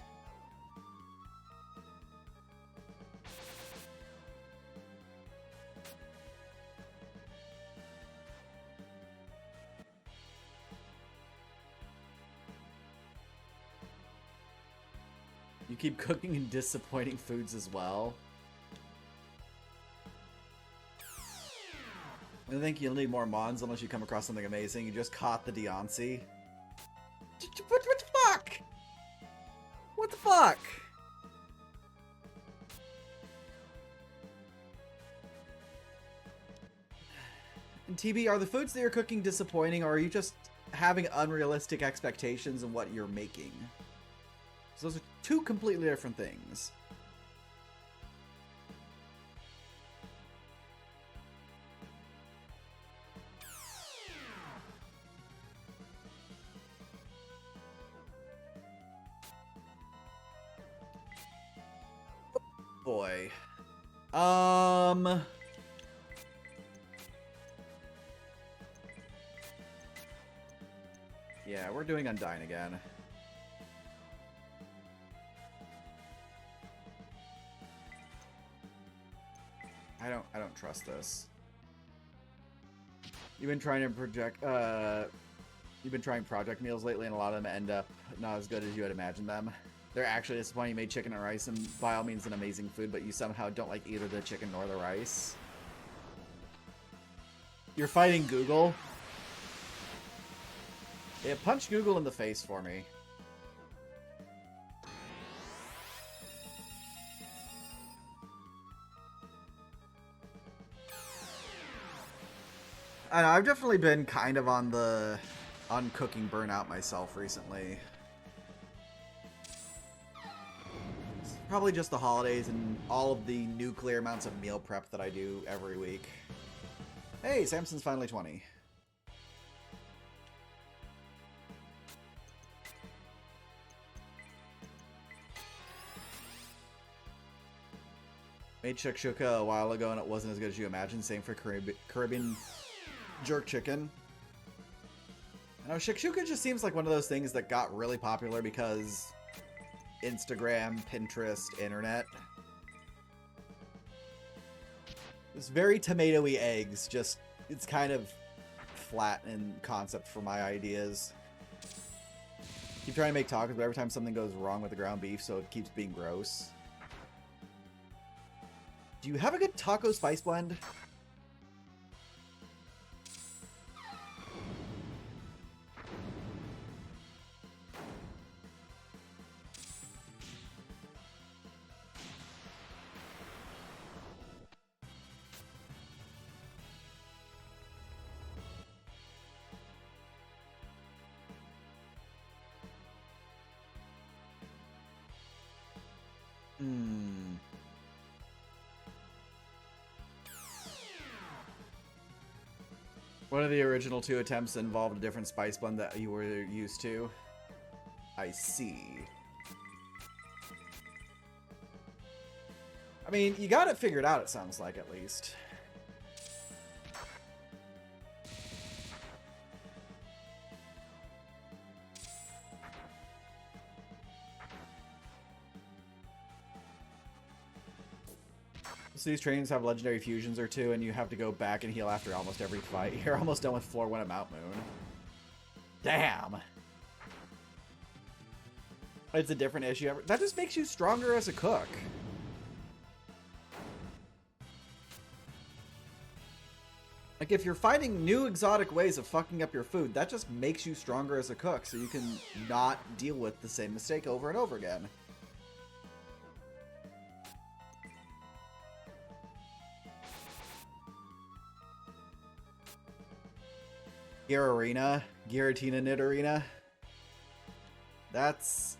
You keep cooking and disappointing foods as well. I think you'll need more mons unless you come across something amazing. You just caught the Deoncy. What the fuck? What the fuck? And TB, are the foods that you're cooking disappointing, or are you just having unrealistic expectations of what you're making? So those are two completely different things. Boy. Yeah, we're doing Undyne again. I don't trust this. You've been trying project meals lately, and a lot of them end up not as good as you had imagined them. They're actually disappointing. You made chicken and rice, and by all means an amazing food, but you somehow don't like either the chicken nor the rice. You're fighting Google? Yeah, punch Google in the face for me. I know, I've definitely been kind of on cooking burnout myself recently. It's probably just the holidays and all of the nuclear amounts of meal prep that I do every week. Hey, Samson's finally 20. Made shakshuka a while ago and it wasn't as good as you imagined. Same for Caribbean jerk chicken. I know, shakshuka just seems like one of those things that got really popular because Instagram, Pinterest, internet. It's very tomatoey eggs, just it's kind of flat in concept for my ideas. Keep trying to make tacos, but every time something goes wrong with the ground beef, so it keeps being gross. Do you have a good taco spice blend? One of the original 2 attempts involved a different spice blend that you were used to. I see. I mean, you got it figured out, it sounds like, at least. So these trainings have legendary fusions or 2, and you have to go back and heal after almost every fight. You're almost done with floor 1 at Mount Moon. Damn! It's a different issue. That just makes you stronger as a cook. Like, if you're finding new exotic ways of fucking up your food, that just makes you stronger as a cook, so you can not deal with the same mistake over and over again. Gyarina, Giratina Nidorina. That's...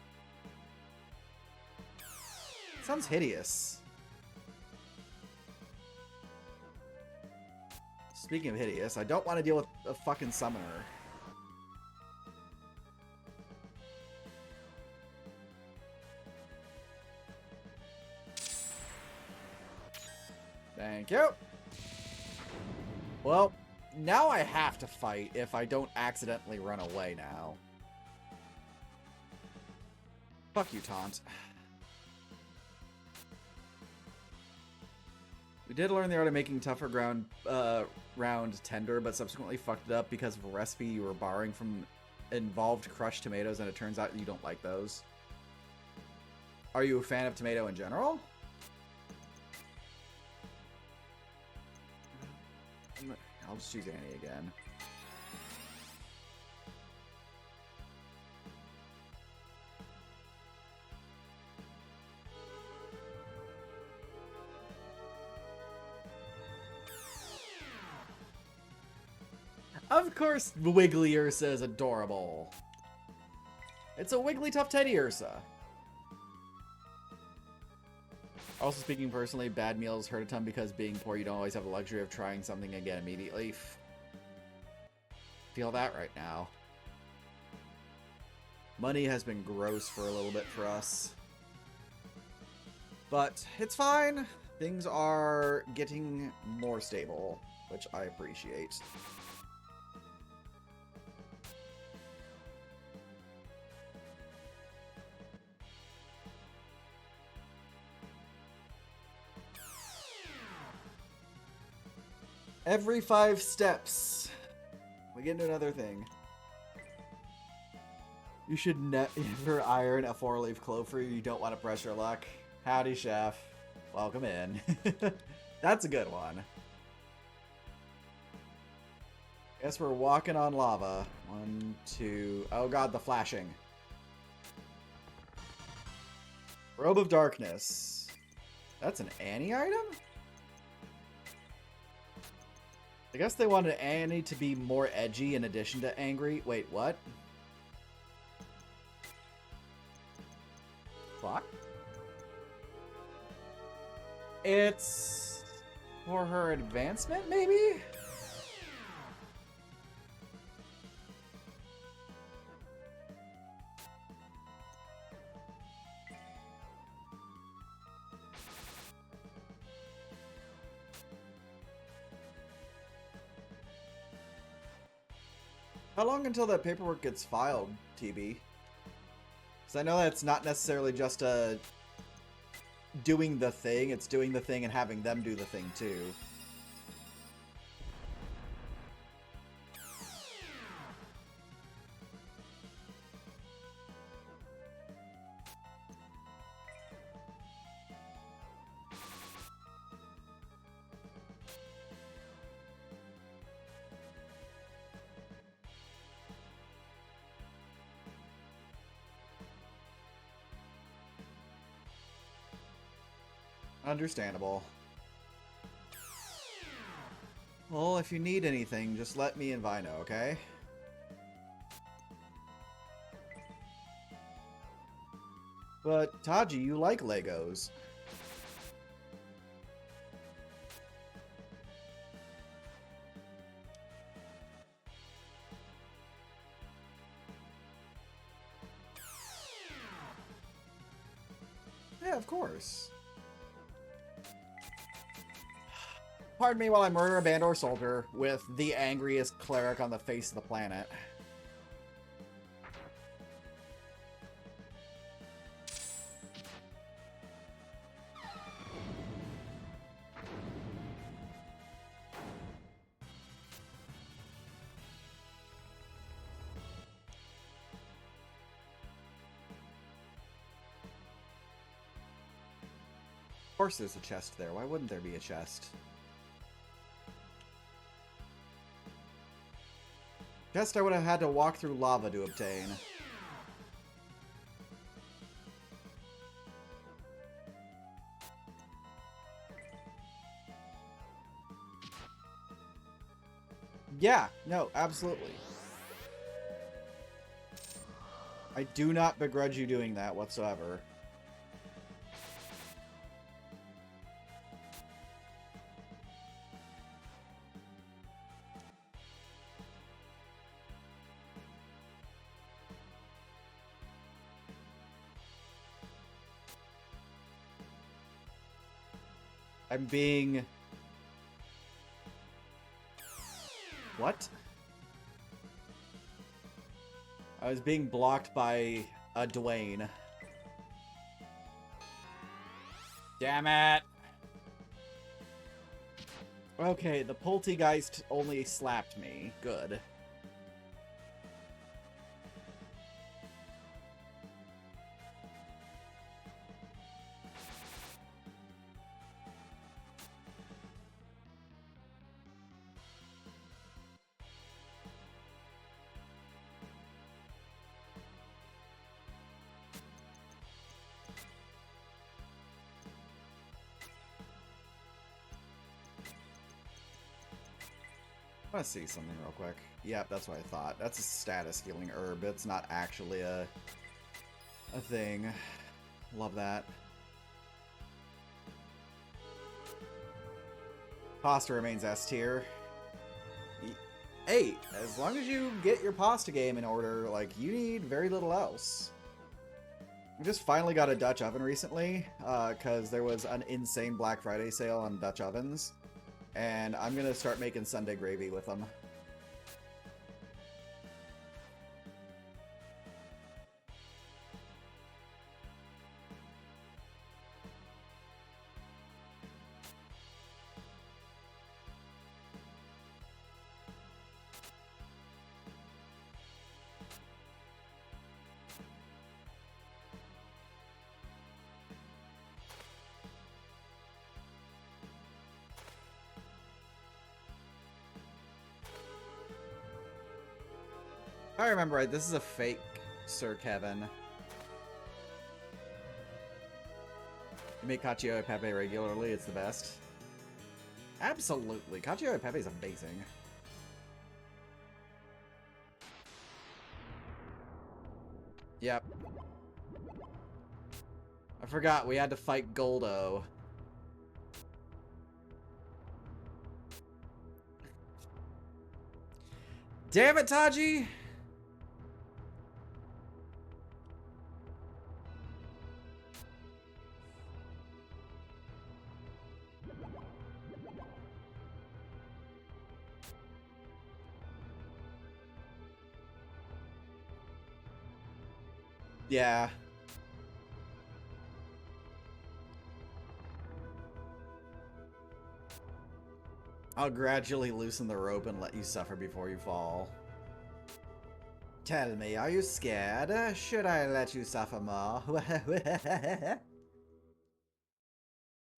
sounds hideous. Speaking of hideous, I don't want to deal with a fucking summoner. Thank you. Well, now I have to fight if I don't accidentally run away now. Fuck you, Taunt. We did learn the art of making tougher round tender, but subsequently fucked it up because of a recipe you were borrowing from involved crushed tomatoes, and it turns out you don't like those. Are you a fan of tomato in general? I'll just choose Annie again. Of course, Wiggly Ursa is adorable. It's a Wigglytuff Teddy Ursa. Also, speaking personally, bad meals hurt a ton because being poor, you don't always have the luxury of trying something again immediately. Feel that right now. Money has been gross for a little bit for us. But it's fine. Things are getting more stable, which I appreciate. Every 5 steps, we get into another thing. You should never iron a 4-leaf clover. You don't want to pressure luck. Howdy, chef. Welcome in. That's a good one. Guess we're walking on lava. 1, 2... Oh god, the flashing. Robe of Darkness. That's an Annie item? I guess they wanted Annie to be more edgy in addition to angry. Wait, what? Fuck? It's for her advancement, maybe? How long until that paperwork gets filed, TB? Because I know that's not necessarily just doing the thing, it's doing the thing and having them do the thing too. Understandable. Well, if you need anything, just let me and Vino, okay? But, Taji, you like Legos. Yeah, of course. Pardon me while I murder a Bandore soldier with the angriest cleric on the face of the planet. Of course there's a chest there. Why wouldn't there be a chest? Chest I would have had to walk through lava to obtain. Yeah, no, absolutely. I do not begrudge you doing that whatsoever. I'm being... What? I was being blocked by a Dwayne. Damn it! Okay, the Poltergeist only slapped me. Good. I want to see something real quick. Yep, that's what I thought. That's a status healing herb. It's not actually a thing. Love that. Pasta remains S tier. Hey, as long as you get your pasta game in order, like, you need very little else. I just finally got a Dutch oven recently, because there was an insane Black Friday sale on Dutch ovens. And I'm going to start making Sunday gravy with them. If I remember right, this is a fake Sir Kevin. You make cacio e pepe regularly, it's the best. Absolutely. Cacio e pepe is amazing. Yep. I forgot we had to fight Goldo. Damn it, Taji! Yeah. I'll gradually loosen the rope and let you suffer before you fall. Tell me, are you scared? Should I let you suffer more?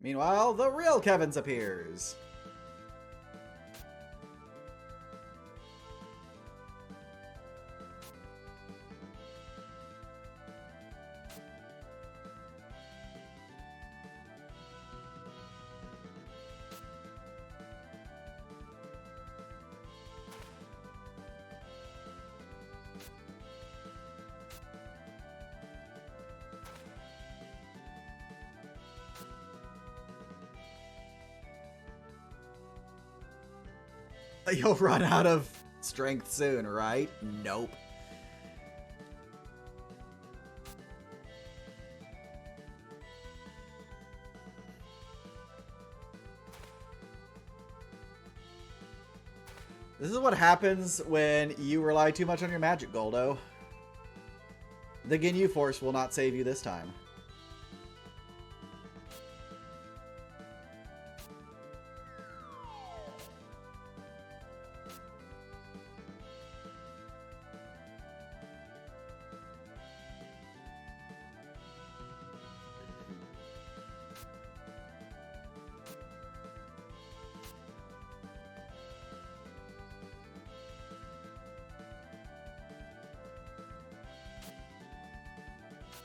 Meanwhile, the real Kevin's appears. You'll run out of strength soon, right? Nope. This is what happens when you rely too much on your magic, Goldo. The Ginyu Force will not save you this time.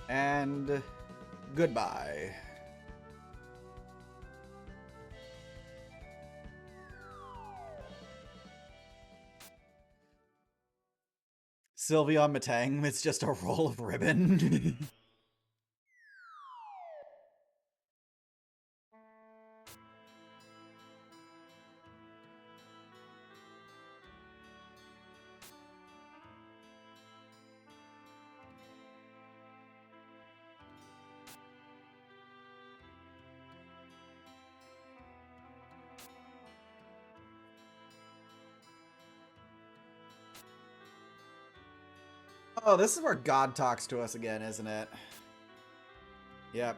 And goodbye. Sylveon Matang, it's just a roll of ribbon. Oh, this is where God talks to us again, isn't it? Yep.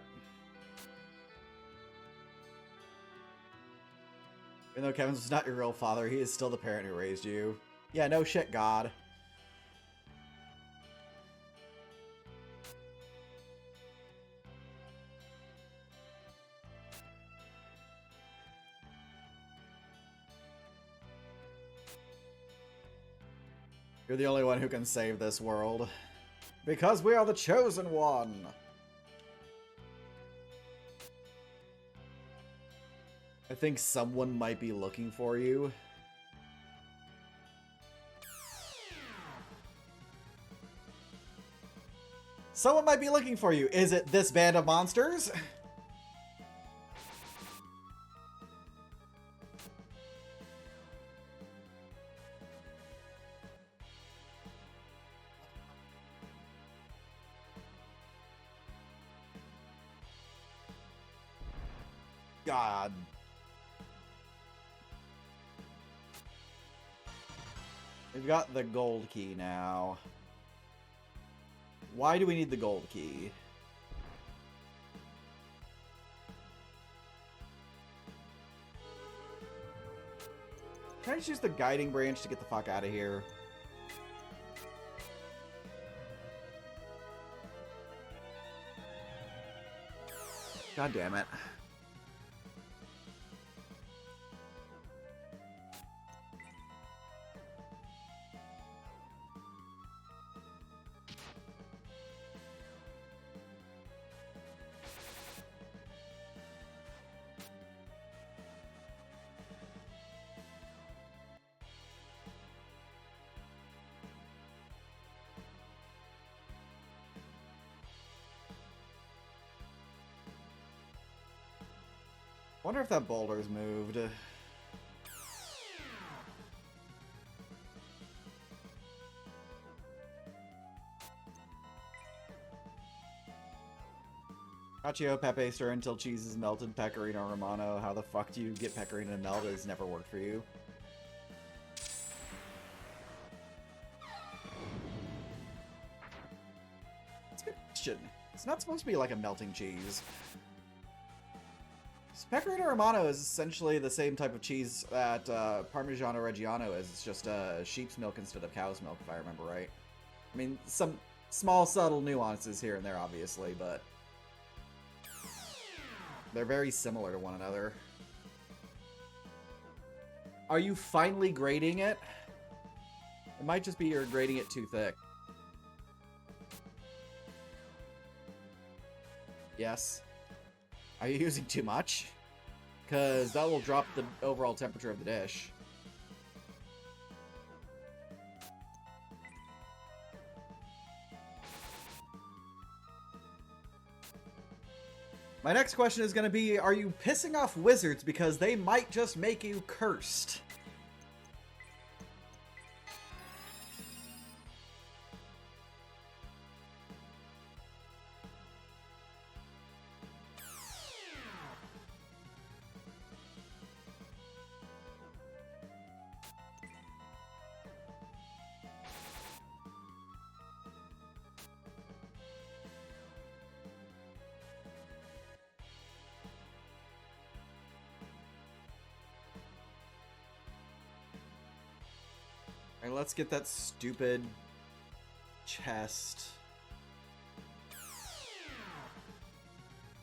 Even though Kevin's not your real father, he is still the parent who raised you. Yeah, no shit, God. You're the only one who can save this world. Because we are the chosen one! I think someone might be looking for you. Someone might be looking for you. Is it this band of monsters? God. We've got the gold key now. Why do we need the gold key? Can I just use the guiding branch to get the fuck out of here? God damn it. Wonder if that boulder's moved. Cacio Pepe stir until cheese is melted. Pecorino Romano. How the fuck do you get Pecorino to melt? It's never worked for you. That's a good question. It's not supposed to be like a melting cheese. Pecorino Romano is essentially the same type of cheese that Parmigiano Reggiano is. It's just sheep's milk instead of cow's milk, if I remember right. I mean, some small, subtle nuances here and there, obviously, but they're very similar to one another. Are you finally grating it? It might just be you're grating it too thick. Yes. Are you using too much? Because that will drop the overall temperature of the dish. My next question is going to be, are you pissing off wizards because they might just make you cursed? Alright, let's get that stupid chest.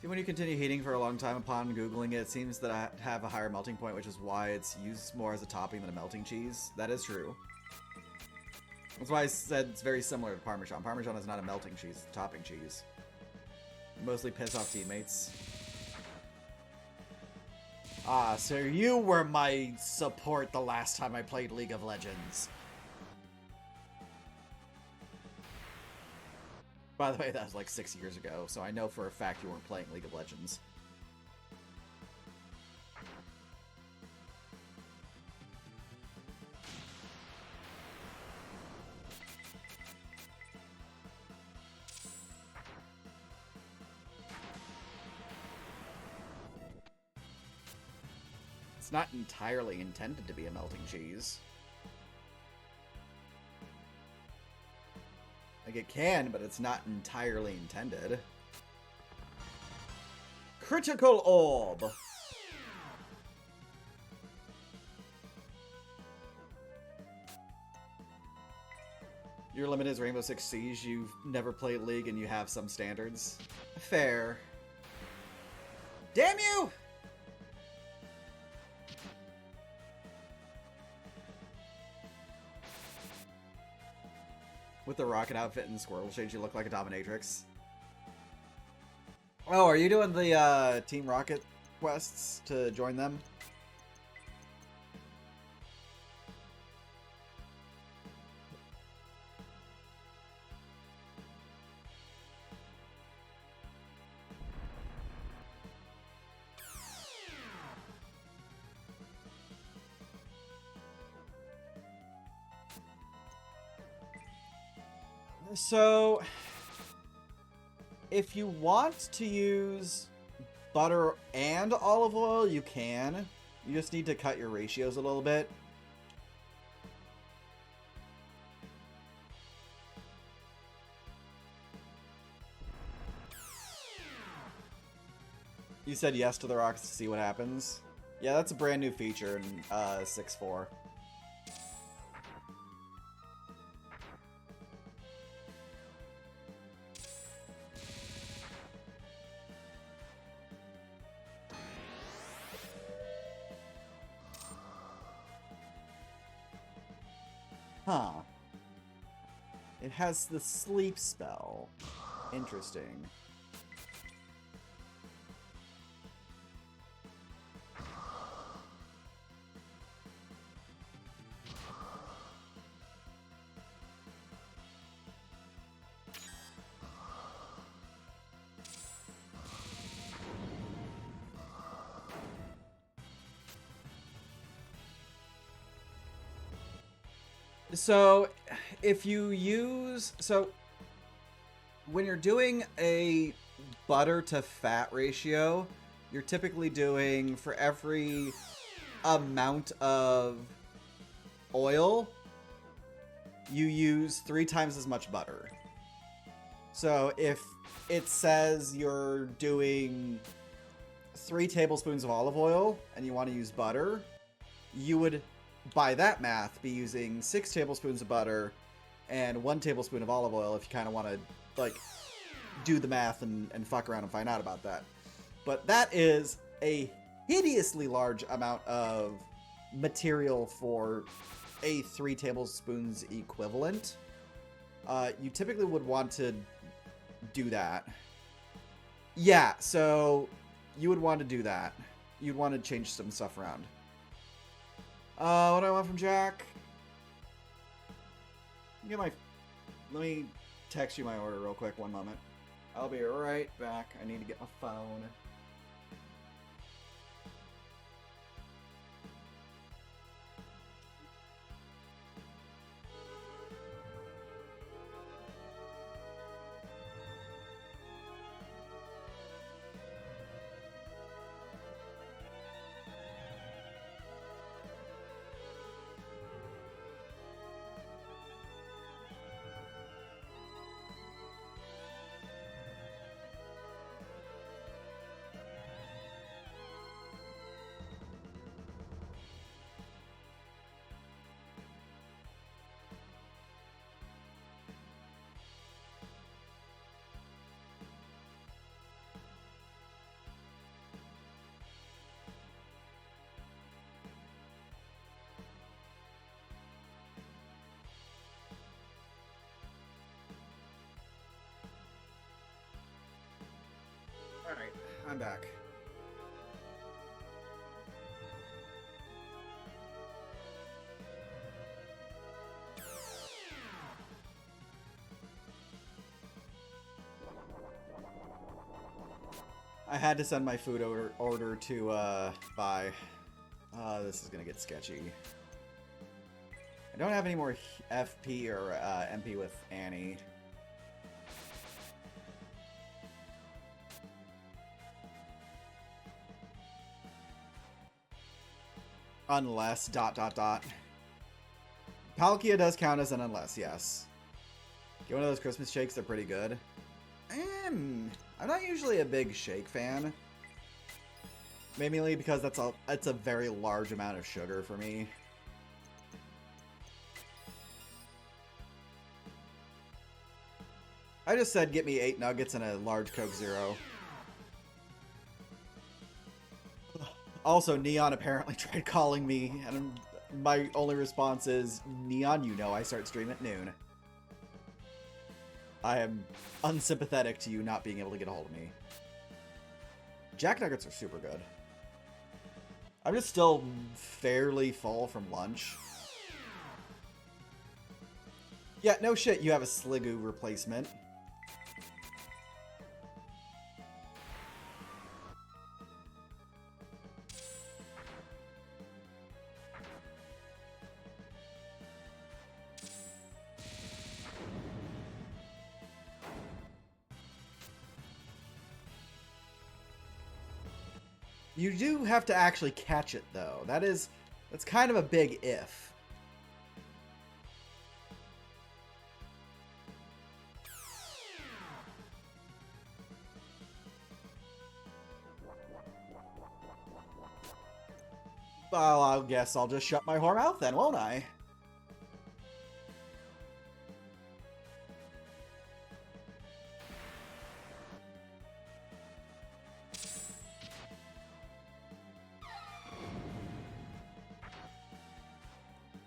See, when you continue heating for a long time upon Googling it, it seems that I have a higher melting point, which is why it's used more as a topping than a melting cheese. That is true. That's why I said it's very similar to Parmesan. Parmesan is not a melting cheese, it's a topping cheese. Mostly piss off teammates. Ah, so you were my support the last time I played League of Legends. By the way, that was like 6 years ago, so I know for a fact you weren't playing League of Legends. It's not entirely intended to be a melting cheese. Like, it can, but it's not entirely intended. Critical Orb! Your limit is Rainbow Six Siege. You've never played League and you have some standards. Fair. Damn you! With the rocket outfit and squirrel shades, you look like a dominatrix. Oh, are you doing the Team Rocket quests to join them? So, if you want to use butter and olive oil, you can. You just need to cut your ratios a little bit. You said yes to the rockets to see what happens. Yeah, that's a brand new feature in 6.4. Huh. It has the sleep spell. Interesting. So, if you use... So, when you're doing a butter to fat ratio, you're typically doing, for every amount of oil, you use 3 times as much butter. So if it says you're doing 3 tablespoons of olive oil and you want to use butter, you would, by that math, be using 6 tablespoons of butter and 1 tablespoon of olive oil if you kind of want to, like, do the math and fuck around and find out about that. But that is a hideously large amount of material for a 3 tablespoons equivalent. You typically would want to do that. Yeah, so you would want to do that. You'd want to change some stuff around. What do I want from Jack? Let me text you my order real quick, 1 moment. I'll be right back. I need to get my phone. Alright, I'm back. I had to send my food order to buy. This is gonna get sketchy. I don't have any more FP or MP with Annie. Unless ... Palkia does count as an unless, yes. Get one of those Christmas shakes, they're pretty good. I'm not usually a big shake fan. Mainly because it's a very large amount of sugar for me. I just said get me 8 nuggets and a large Coke Zero. Also, Neon apparently tried calling me, and my only response is, Neon, you know I start streaming at noon. I am unsympathetic to you not being able to get a hold of me. Jack Nuggets are super good. I'm just still fairly full from lunch. Yeah, no shit, you have a Sliggoo replacement. You do have to actually catch it, though. That's kind of a big if. Well, I guess I'll just shut my whore mouth then, won't I?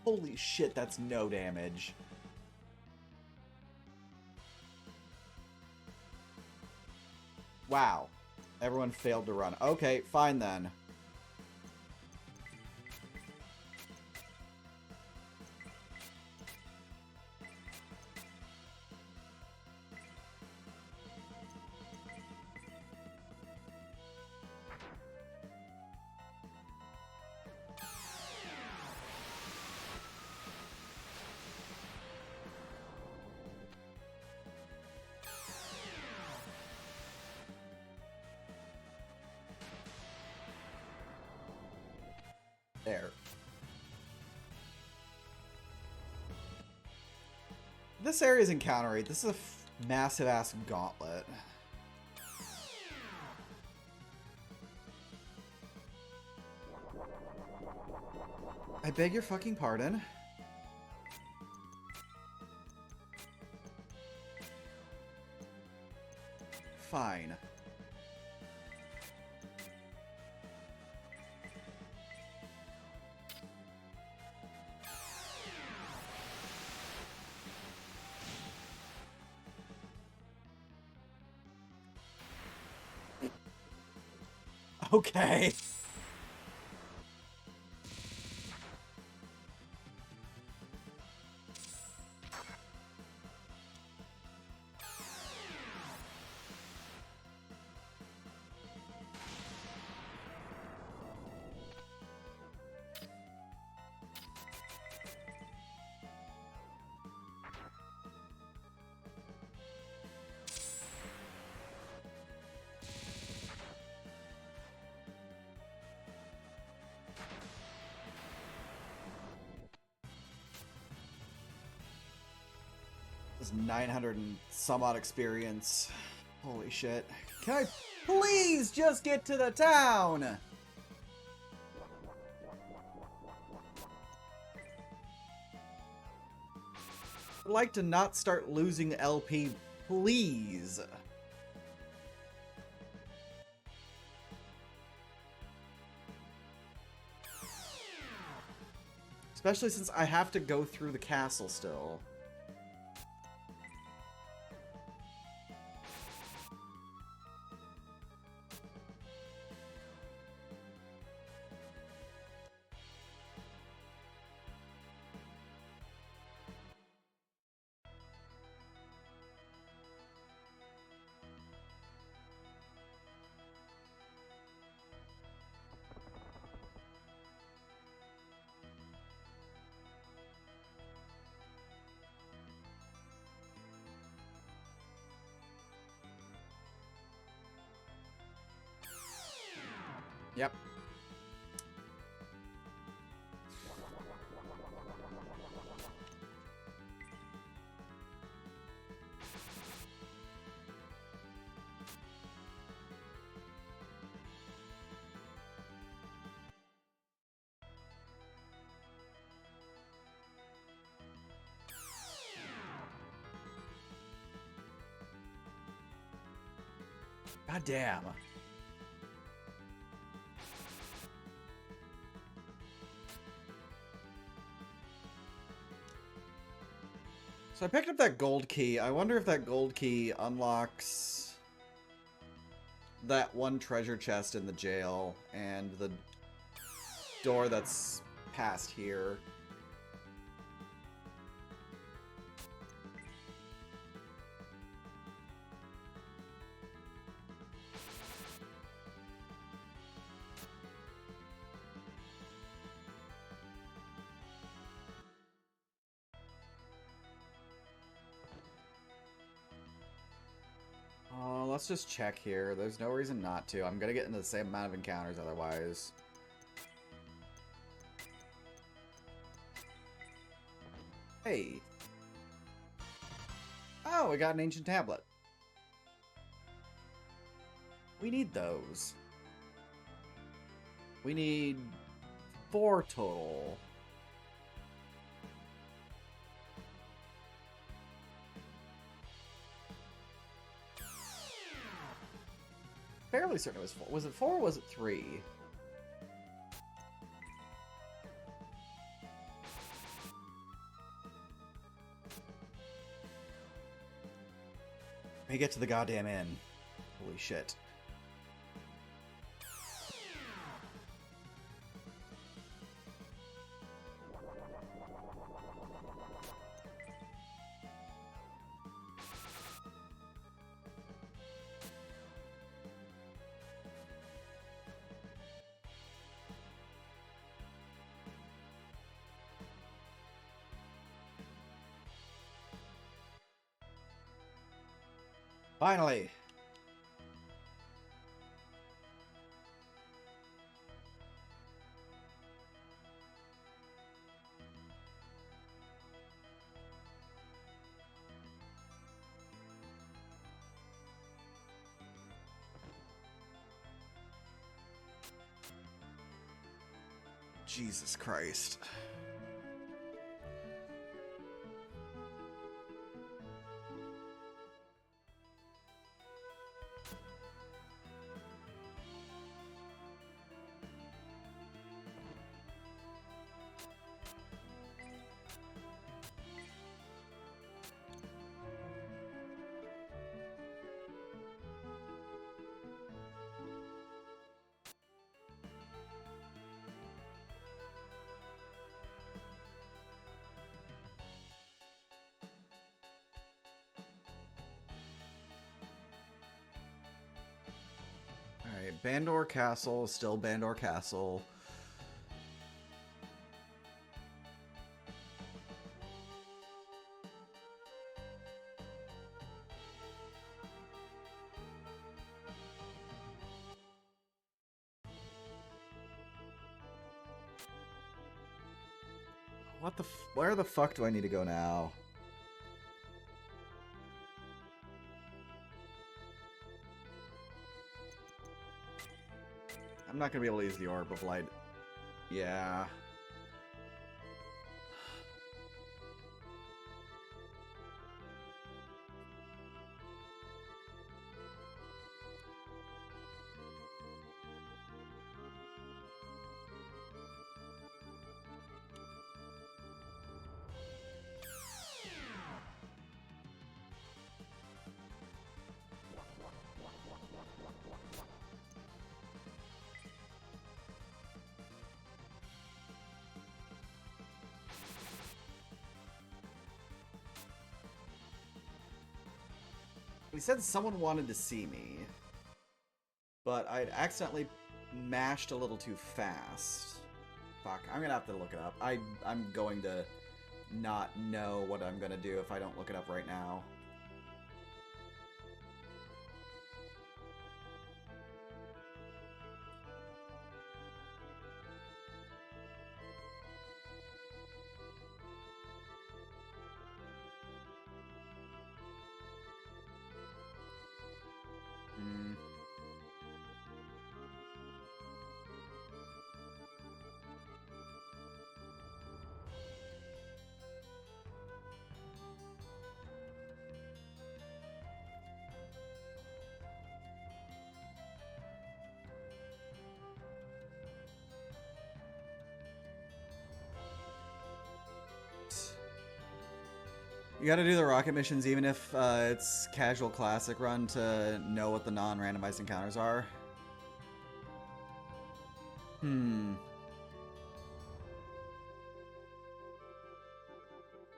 Holy shit, that's no damage. Wow. Everyone failed to run. Okay, fine then. There. This area is encounter rate. This is a massive ass gauntlet. I beg your fucking pardon. Fine. Okay. This is 900 and some odd experience. Holy shit. Can I please just get to the town? I'd like to not start losing LP, please. Especially since I have to go through the castle still. Yep. God damn. So I picked up that gold key. I wonder if that gold key unlocks that one treasure chest in the jail and the door that's past here. Let's just check here. There's no reason not to. I'm gonna get into the same amount of encounters otherwise. Hey. Oh, we got an ancient tablet. We need those. We need 4 total. Fairly certain it was 4. Was it 4 or was it 3? Let me get to the goddamn inn. Holy shit. Finally! Jesus Christ. Alright, Bandore Castle is still Bandore Castle. Where the fuck do I need to go now? I'm not gonna be able to use the Orb of Light. Yeah. He said someone wanted to see me, but I'd accidentally mashed a little too fast. Fuck, I'm gonna have to look it up. I'm going to not know what I'm gonna do if I don't look it up right now. You gotta do the rocket missions even if it's casual classic run to know what the non-randomized encounters are.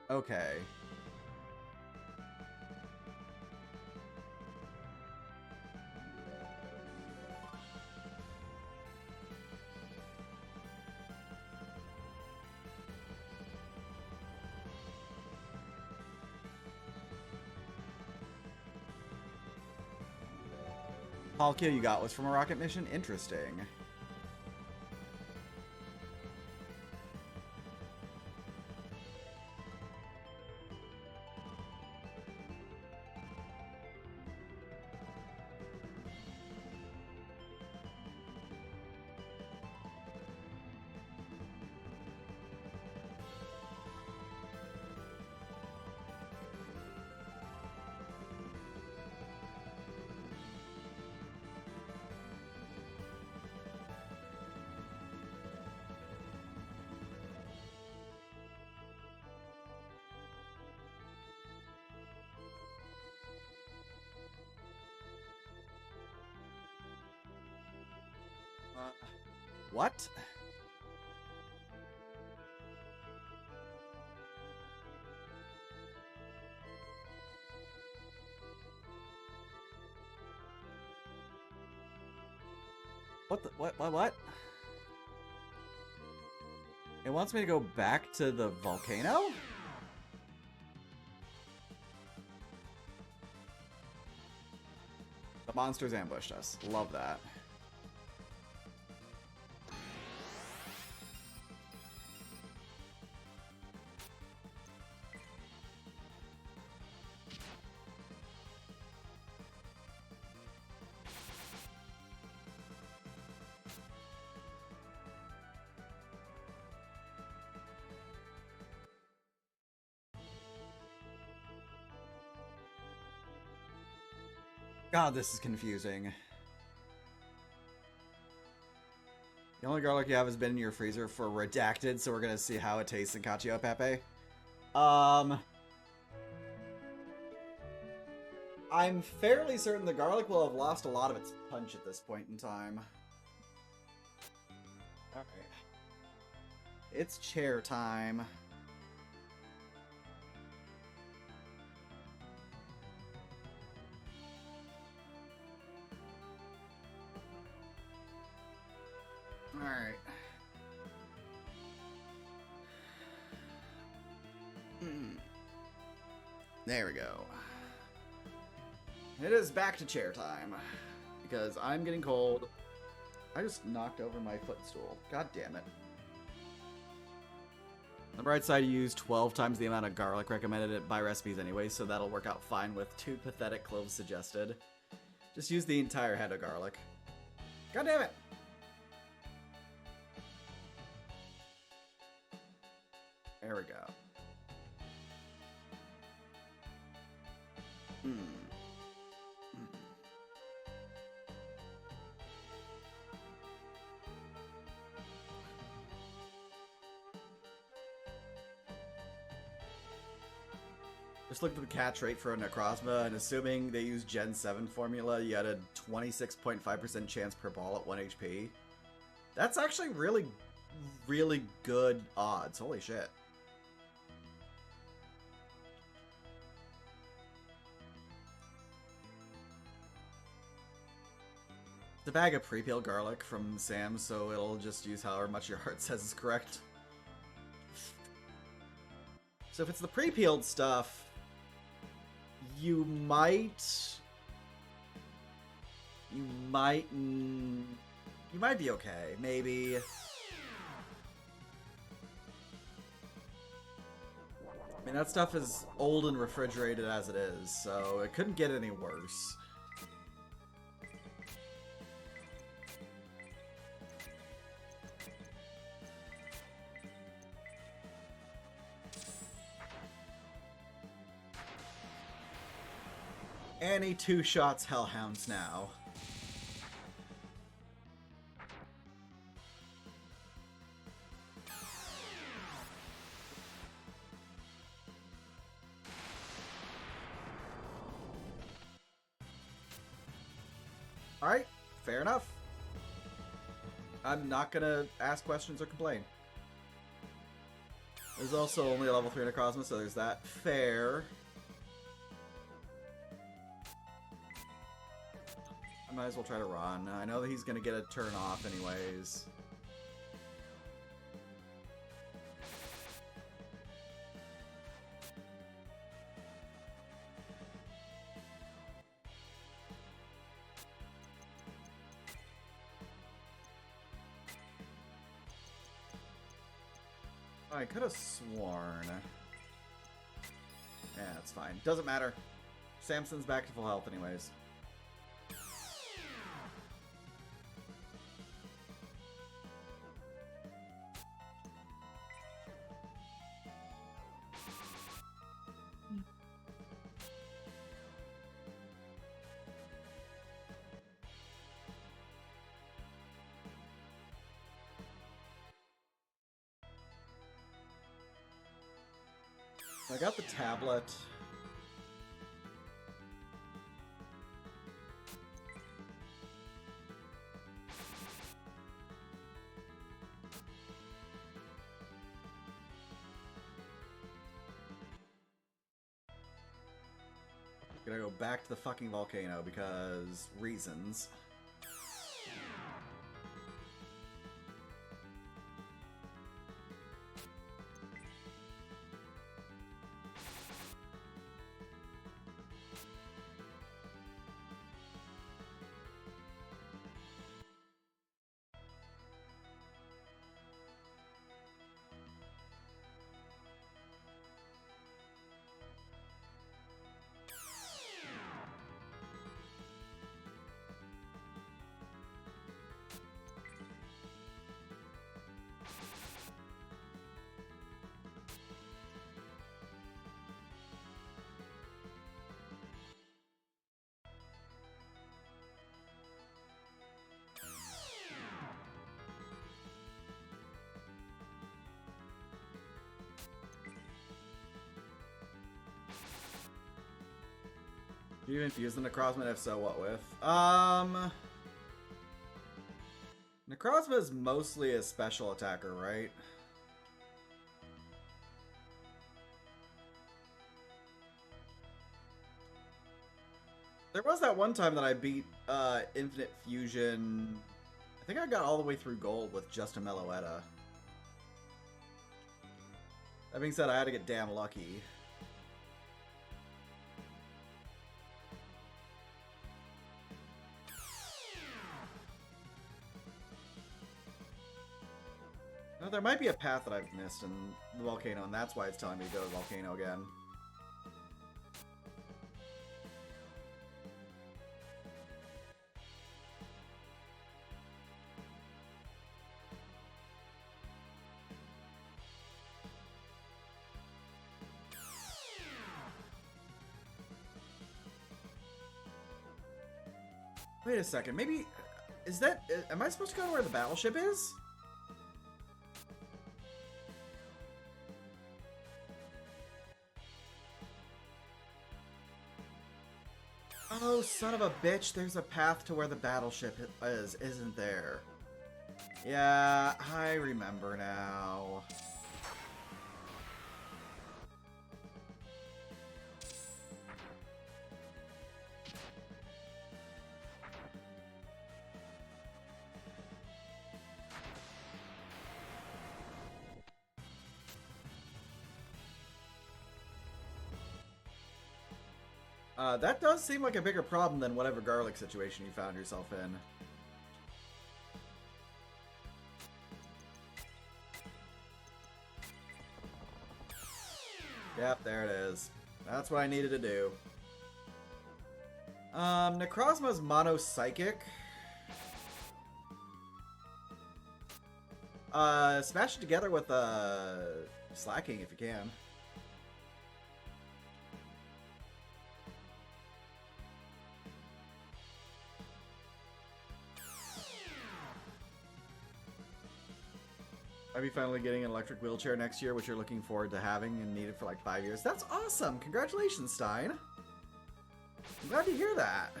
Okay. All kill you got was from a rocket mission? Interesting. What? What the what? It wants me to go back to the volcano? The monsters ambushed us. Love that. God, this is confusing. The only garlic you have has been in your freezer for redacted, so we're gonna see how it tastes in Cacio Pepe. I'm fairly certain the garlic will have lost a lot of its punch at this point in time. Alright. It's chair time. Alright. There we go. It is back to chair time. Because I'm getting cold. I just knocked over my footstool. God damn it. On the bright side, you use 12 times the amount of garlic recommended by recipes anyway, so that'll work out fine with 2 pathetic cloves suggested. Just use the entire head of garlic. God damn it! There we go. Just looked at the catch rate for a Necrozma, and assuming they use Gen 7 formula, you had a 26.5% chance per ball at 1 HP. That's actually really, really good odds. Holy shit. The bag of pre-peeled garlic from Sam, so it'll just use however much your heart says is correct. So if it's the pre-peeled stuff, you might be okay. Maybe. I mean, that stuff is old and refrigerated as it is, so it couldn't get any worse. Any 2 shots Hellhounds now. Alright, fair enough. I'm not gonna ask questions or complain. There's also only a level 3 Necrozma, so there's that. Fair. I might as well try to run. I know that he's gonna get a turn off anyways. I could have sworn. Yeah, it's fine. Doesn't matter. Samson's back to full health anyways. I got the tablet. Gonna go back to the fucking volcano because reasons. Do you infuse the Necrozma? If so, what with? Necrozma is mostly a special attacker, right? There was that one time that I beat Infinite Fusion. I think I got all the way through Gold with just a Meloetta. That being said, I had to get damn lucky. No, there might be a path that I've missed in the volcano, and that's why it's telling me to go to the volcano again. Wait a second, maybe... Is that... Am I supposed to go to where the battleship is? Oh, son of a bitch, there's a path to where the battleship is, isn't there? Yeah, I remember now. That does seem like a bigger problem than whatever garlic situation you found yourself in. Yep, there it is. That's what I needed to do. Necrozma's mono-psychic. Smash it together with, Slacking if you can. I'll be finally getting an electric wheelchair next year, which you're looking forward to having and needed for like 5 years. That's awesome! Congratulations, Stein! I'm glad to hear that.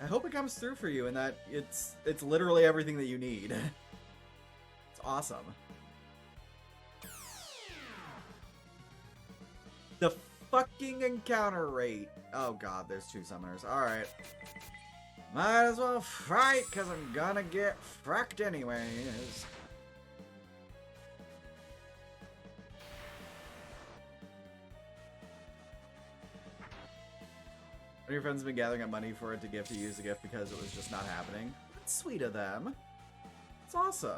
I hope it comes through for you and that it's literally everything that you need. It's awesome. The fucking encounter rate! Oh god, there's 2 summoners. Alright. Might as well fight, because I'm gonna get fracked anyways. One of your friends have been gathering up money for it to give to use the gift because it was just not happening. That's sweet of them. It's awesome.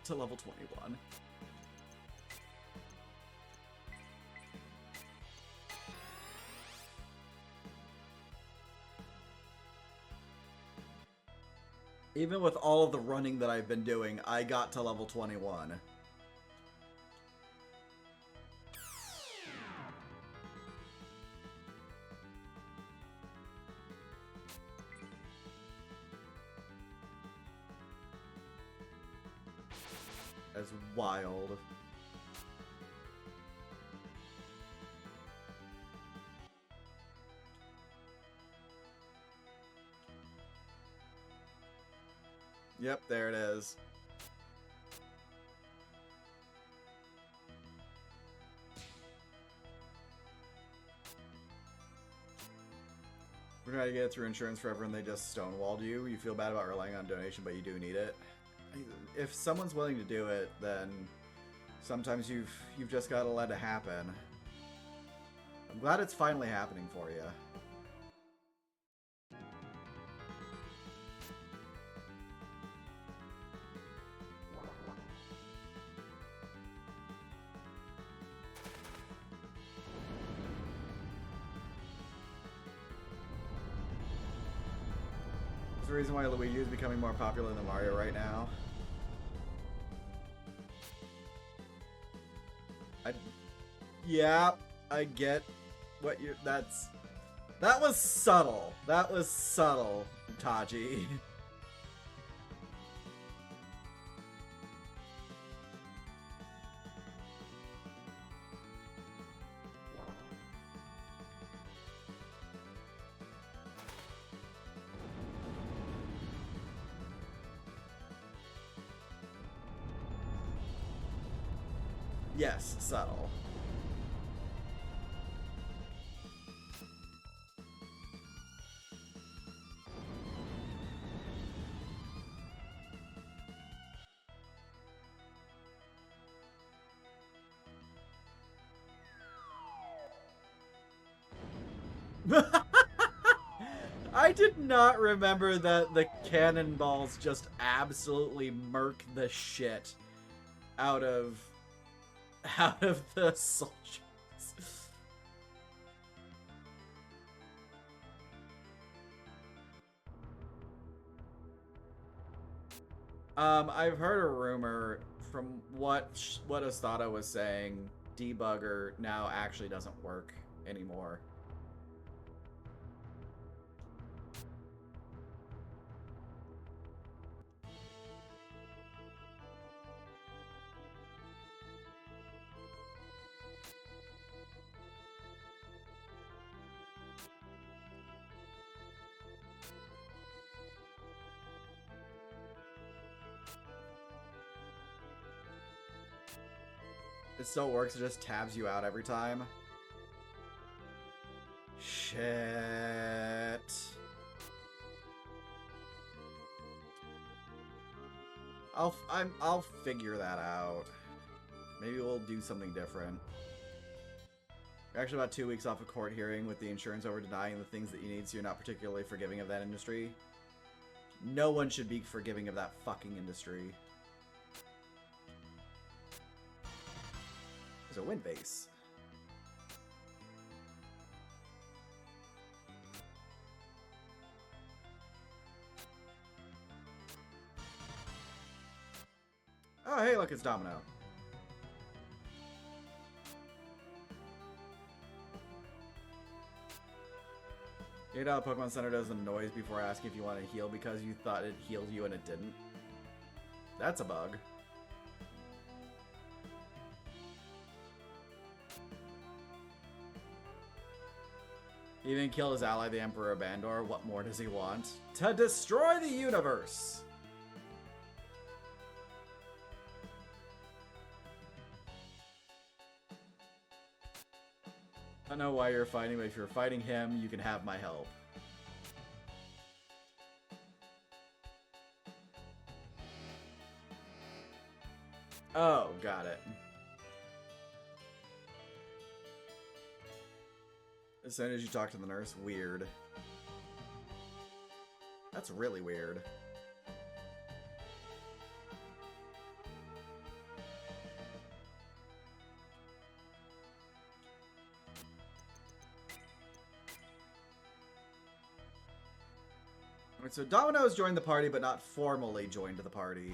To level 21. Even with all of the running that I've been doing, I got to level 21. That's wild. Yep, there it is. We're trying to get it through insurance forever and they just stonewalled you. You feel bad about relying on donation, but you do need it. If someone's willing to do it, then sometimes you've just got to let it happen. I'm glad it's finally happening for you. There's a reason why Luigi is becoming more popular than Mario right now. Yeah, I get what you're... That was subtle. That was subtle, Taji. Yes, subtle. I did not remember that the cannonballs just absolutely murk the shit out of the soldiers. I've heard a rumor from what Ostada was saying, debugger now actually doesn't work anymore. It still works, it just tabs you out every time. Shit. I'll figure that out. Maybe we'll do something different. You're actually about 2 weeks off a court hearing with the insurance over denying the things that you need, so you're not particularly forgiving of that industry. No one should be forgiving of that fucking industry. There's a wind base. Oh, hey, look, it's Domino. You know how Pokemon Center does the noise before asking if you want to heal because you thought it healed you and it didn't? That's a bug. He even killed his ally, the Emperor Bandore. What more does he want? To destroy the universe! I don't know why you're fighting, but if you're fighting him, you can have my help. Oh, got it. As soon as you talk to the nurse, weird. That's really weird. Alright, so Domino's joined the party, but not formally joined the party.